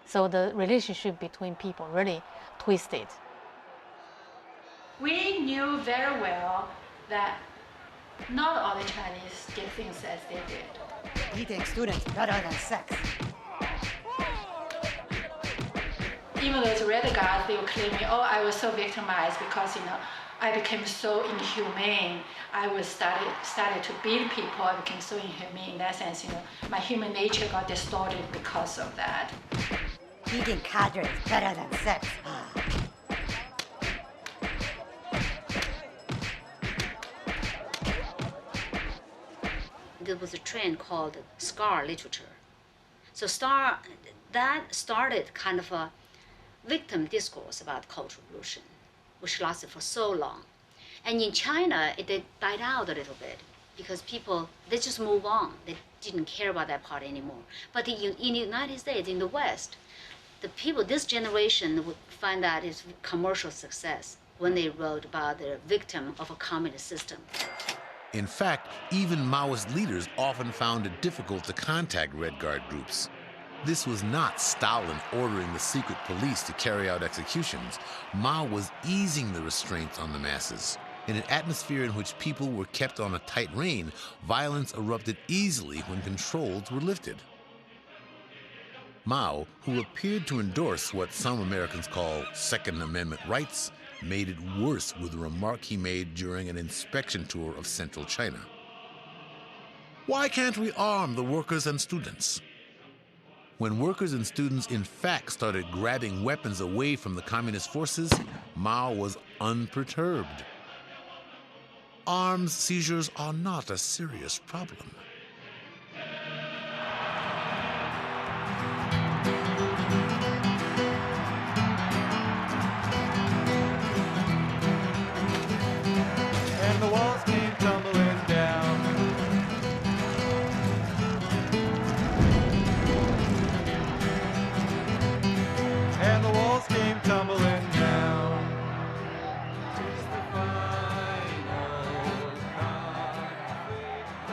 S21: So the relationship between people really twisted.
S13: We knew very well that not all the Chinese did things as they did.
S2: Beating students better than sex.
S13: Even those Red Guards, they were claiming, oh, I was so victimized because, I became so inhumane. I was started to beat people. I became so inhumane. In that sense, my human nature got distorted because of that.
S2: Beating cadres better than sex.
S20: there was a trend called scar literature. So that started kind of a victim discourse about Cultural Revolution, which lasted for so long. And in China, it died out a little bit because people, they just move on. They didn't care about that part anymore. But in the United States, in the West, the people, this generation would find that it's commercial success when they wrote about the victim of a communist system.
S1: In fact, even Maoist leaders often found it difficult to contact Red Guard groups. This was not Stalin ordering the secret police to carry out executions. Mao was easing the restraints on the masses. In an atmosphere in which people were kept on a tight rein, violence erupted easily when controls were lifted. Mao, who appeared to endorse what some Americans call Second Amendment rights, made it worse with a remark he made during an inspection tour of central China. Why can't we arm the workers and students? When workers and students in fact started grabbing weapons away from the communist forces, Mao was unperturbed. Arms seizures are not a serious problem.
S6: And the walls came tumbling down. And the walls came tumbling down.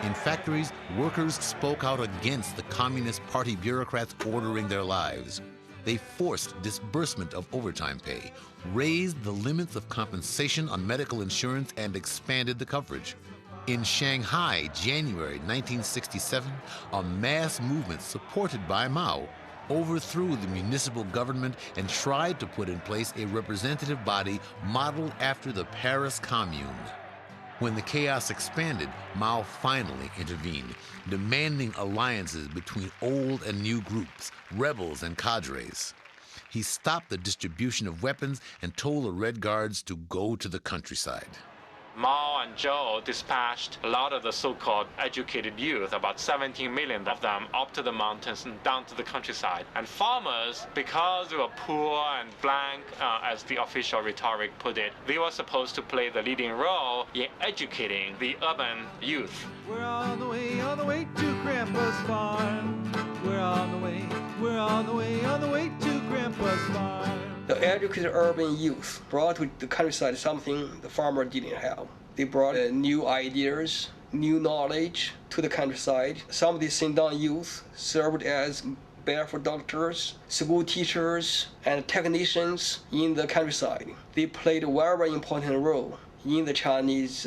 S1: In factories, workers spoke out against the Communist Party bureaucrats ordering their lives. They forced disbursement of overtime pay, raised the limits of compensation on medical insurance, and expanded the coverage. In Shanghai, January 1967, a mass movement supported by Mao overthrew the municipal government and tried to put in place a representative body modeled after the Paris Commune. When the chaos expanded, Mao finally intervened, demanding alliances between old and new groups, rebels and cadres. He stopped the distribution of weapons and told the Red Guards to go to the countryside.
S14: Mao and Zhou dispatched a lot of the so-called educated youth, about 17 million of them, up to the mountains and down to the countryside. And farmers, because they were poor and blank, as the official rhetoric put it, they were supposed to play the leading role in educating the urban youth.
S6: We're on the way to Grandpa's farm. We're on the way to Grandpa's farm.
S15: The educated urban youth brought to the countryside something the farmer didn't have. They brought new ideas, new knowledge to the countryside. Some of these Xinjiang youth served as barefoot doctors, school teachers, and technicians in the countryside. They played a very, very important role in the Chinese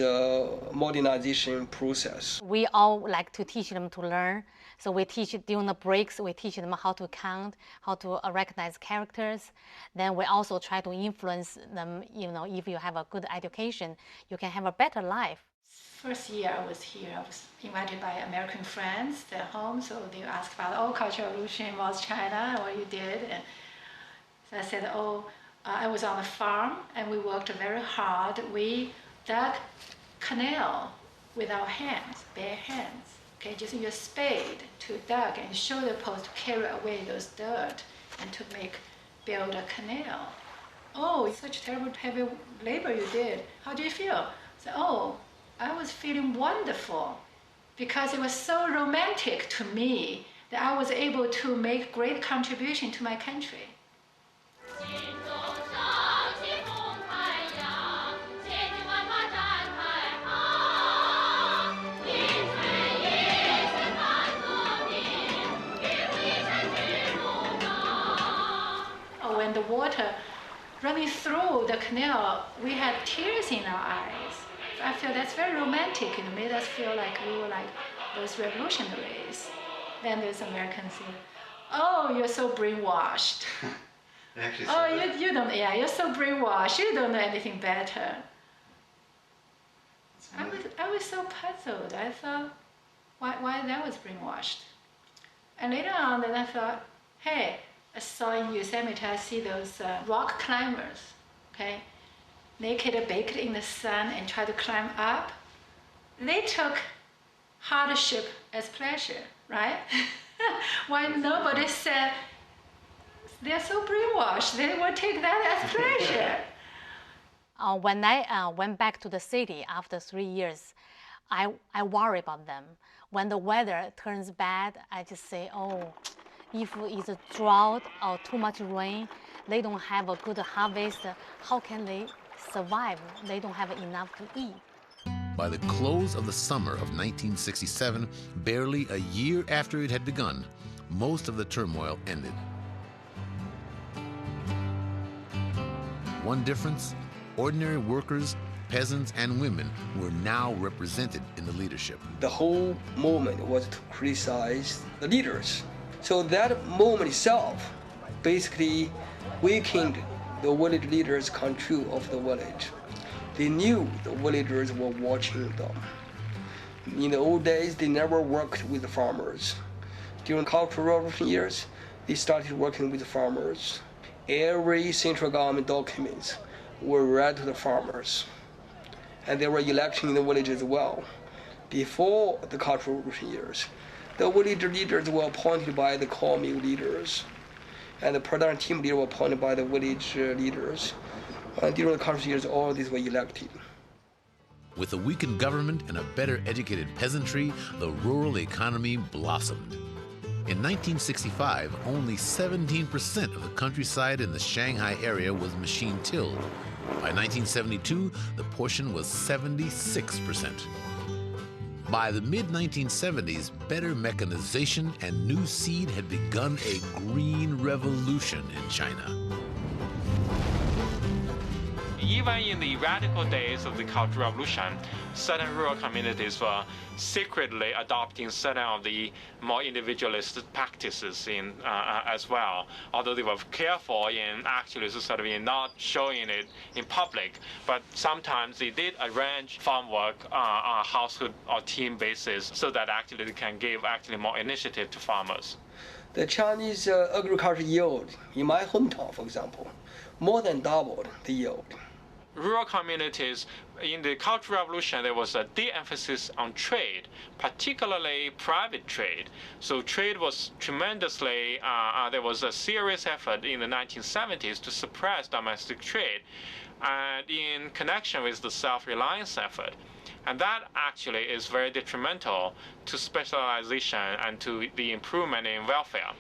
S15: modernization process.
S21: We all like to teach them to learn. So we teach during the breaks, we teach them how to count, how to recognize characters. Then we also try to influence them, if you have a good education, you can have a better life.
S13: First year I was here, I was invited by American friends at home, so they asked about, Cultural Revolution was China, what you did. And so I said, I was on a farm and we worked very hard. We dug canal with our hands, bare hands. Okay, just use a spade to dig and shoulder post to carry away those dirt and to build a canal. It's such terrible heavy labor you did. How do you feel? So, I was feeling wonderful because it was so romantic to me that I was able to make great contribution to my country. When the water running through the canal, we had tears in our eyes. I feel that's very romantic. It made us feel like we were like those revolutionaries. Then there's Americans saying, you're so brainwashed. You're so brainwashed. You don't know anything better. I was so puzzled. I thought, why that was brainwashed? And later on, then I thought, hey, I saw in Yosemite, I see those rock climbers, okay? Naked, baked in the sun and try to climb up. They took hardship as pleasure, right? Why nobody said they're so brainwashed, they will take that as pleasure.
S21: When I went back to the city after 3 years, I worry about them. When the weather turns bad, I just say, oh, if it's a drought or too much rain, they don't have a good harvest, how can they survive? They don't have enough to eat.
S1: By the close of the summer of 1967, barely a year after it had begun, most of the turmoil ended. One difference, ordinary workers, peasants, and women were now represented in the leadership.
S15: The whole movement was to criticize the leaders. So that movement itself basically weakened the village leaders' control of the village. They knew the villagers were watching them. In the old days, they never worked with the farmers. During Cultural Revolution years, they started working with the farmers. Every central government documents were read to the farmers. And they were electing in the village as well. Before the Cultural Revolution years, the village leaders were appointed by the commune leaders, and the production team leader were appointed by the village leaders. And during the Cultural years, all these were elected.
S1: With a weakened government and a better educated peasantry, the rural economy blossomed. In 1965, only 17% of the countryside in the Shanghai area was machine-tilled. By 1972, the portion was 76%. By the mid-1970s, better mechanization and new seed had begun a green revolution in China.
S14: Even in the radical days of the Cultural Revolution, certain rural communities were secretly adopting certain of the more individualist practices as well, although they were careful in actually sort of in not showing it in public. But sometimes they did arrange farm work on a household or team basis so that actually they can give actually more initiative to farmers.
S15: The Chinese agriculture yield in my hometown, for example, more than doubled the yield.
S14: Rural communities, in the Cultural Revolution, there was a de-emphasis on trade, particularly private trade. So trade was tremendously, there was a serious effort in the 1970s to suppress domestic trade, and in connection with the self-reliance effort. And that actually is very detrimental to specialization and to the improvement in welfare.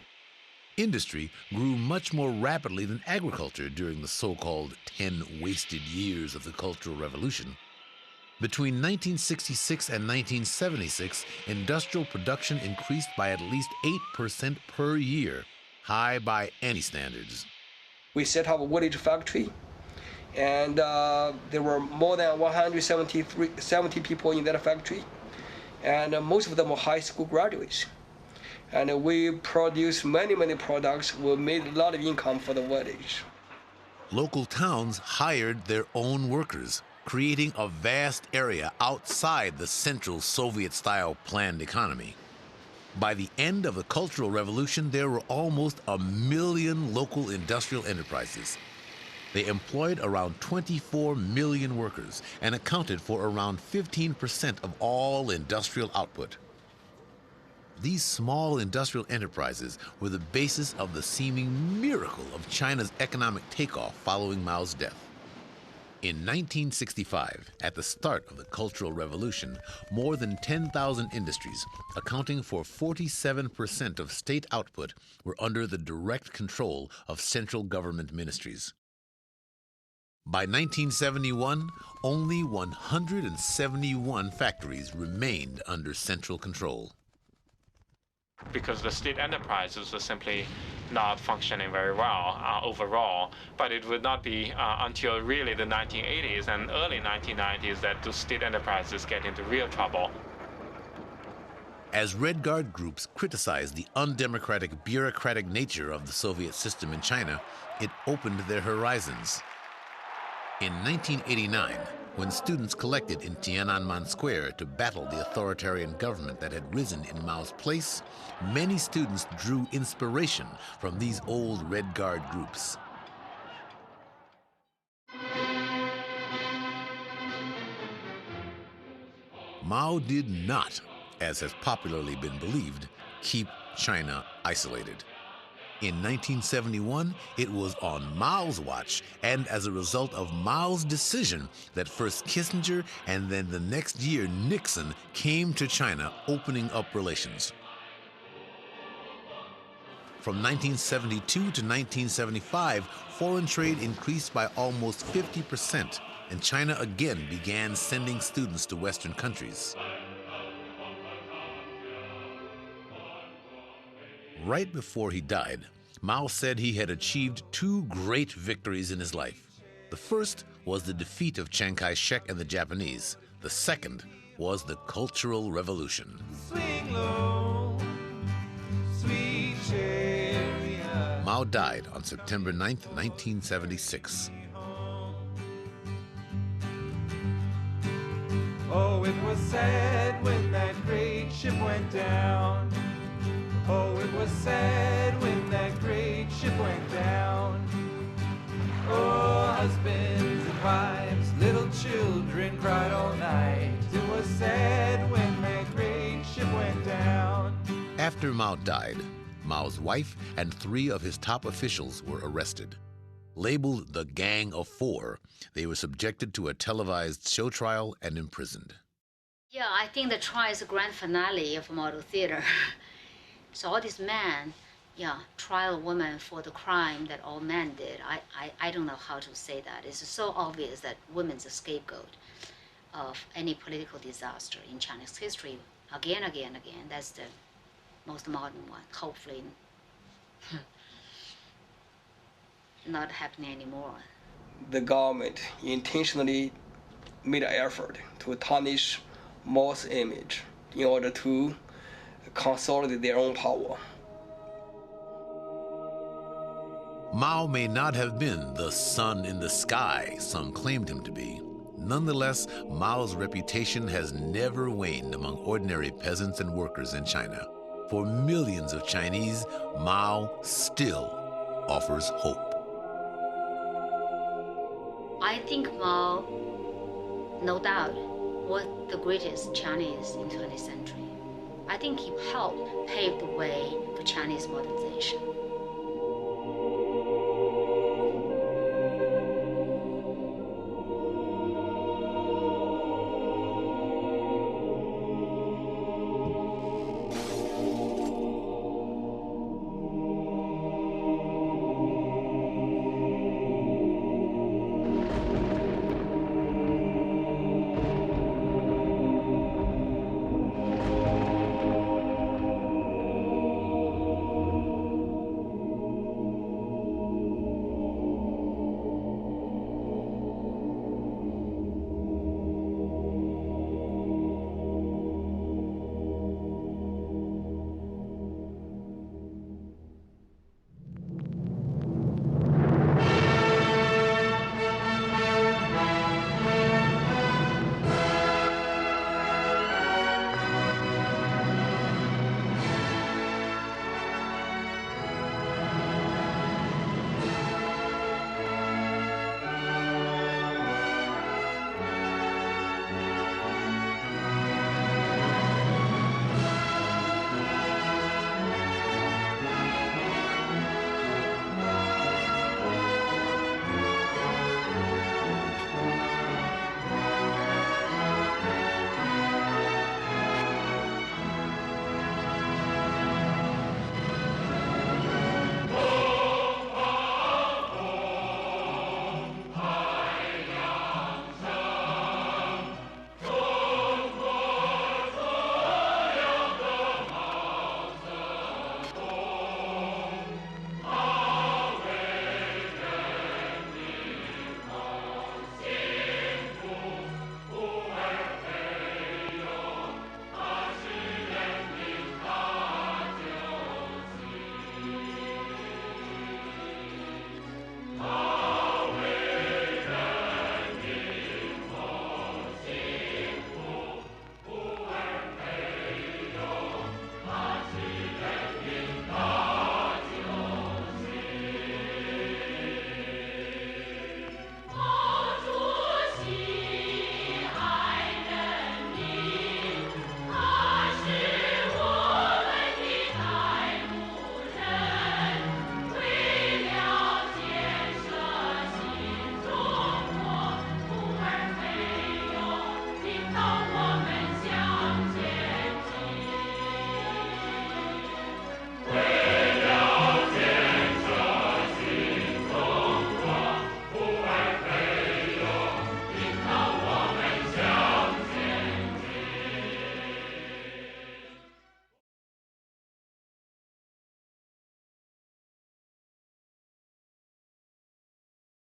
S1: Industry grew much more rapidly than agriculture during the so-called 10 wasted years of the Cultural Revolution. Between 1966 and 1976, industrial production increased by at least 8% per year, high by any standards.
S15: We set up a village factory, and there were more than 170 people in that factory, and most of them were high school graduates. And we produced many products. We made a lot of income for the village.
S1: Local towns hired their own workers, creating a vast area outside the central Soviet-style planned economy. By the end of the Cultural Revolution, there were almost 1 million local industrial enterprises. They employed around 24 million workers and accounted for around 15% of all industrial output. These small industrial enterprises were the basis of the seeming miracle of China's economic takeoff following Mao's death. In 1965, at the start of the Cultural Revolution, more than 10,000 industries, accounting for 47% of state output, were under the direct control of central government ministries. By 1971, only 171 factories remained under central control.
S14: Because the state enterprises were simply not functioning very well overall. But it would not be until really the 1980s and early 1990s that the state enterprises get into real trouble.
S1: As Red Guard groups criticized the undemocratic, bureaucratic nature of the Soviet system in China, it opened their horizons. In 1989, when students collected in Tiananmen Square to battle the authoritarian government that had risen in Mao's place, many students drew inspiration from these old Red Guard groups. Mao did not, as has popularly been believed, keep China isolated. In 1971, it was on Mao's watch, and as a result of Mao's decision, that first Kissinger and then the next year Nixon came to China, opening up relations. From 1972 to 1975, foreign trade increased by almost 50%, and China again began sending students to Western countries. Right before he died, Mao said he had achieved two great victories in his life. The first was the defeat of Chiang Kai-shek and the Japanese. The second was the Cultural Revolution.
S6: Swing low, sweet chariot.
S1: Mao died on September 9, 1976.
S6: Oh, it was sad when that great ship went down. Oh, it was sad when that great ship went down. Oh, husbands and wives, little children cried all night. It was sad when that great ship went down.
S1: After Mao died, Mao's wife and 3 of his top officials were arrested. Labeled the Gang of Four, they were subjected to a televised show trial and imprisoned.
S20: Yeah, I think the trial is a grand finale of model theater. So all these men, trial women for the crime that all men did. I don't know how to say that. It's so obvious that women's a scapegoat of any political disaster in Chinese history. Again. That's the most modern one. Hopefully not happening anymore.
S15: The government intentionally made an effort to tarnish Mao's image in order to consolidate their own power.
S1: Mao may not have been the sun in the sky some claimed him to be. Nonetheless, Mao's reputation has never waned among ordinary peasants and workers in China. For millions of Chinese, Mao still offers hope.
S20: I think Mao, no doubt, was the greatest Chinese in the 20th century. I think he helped pave the way for Chinese modernization.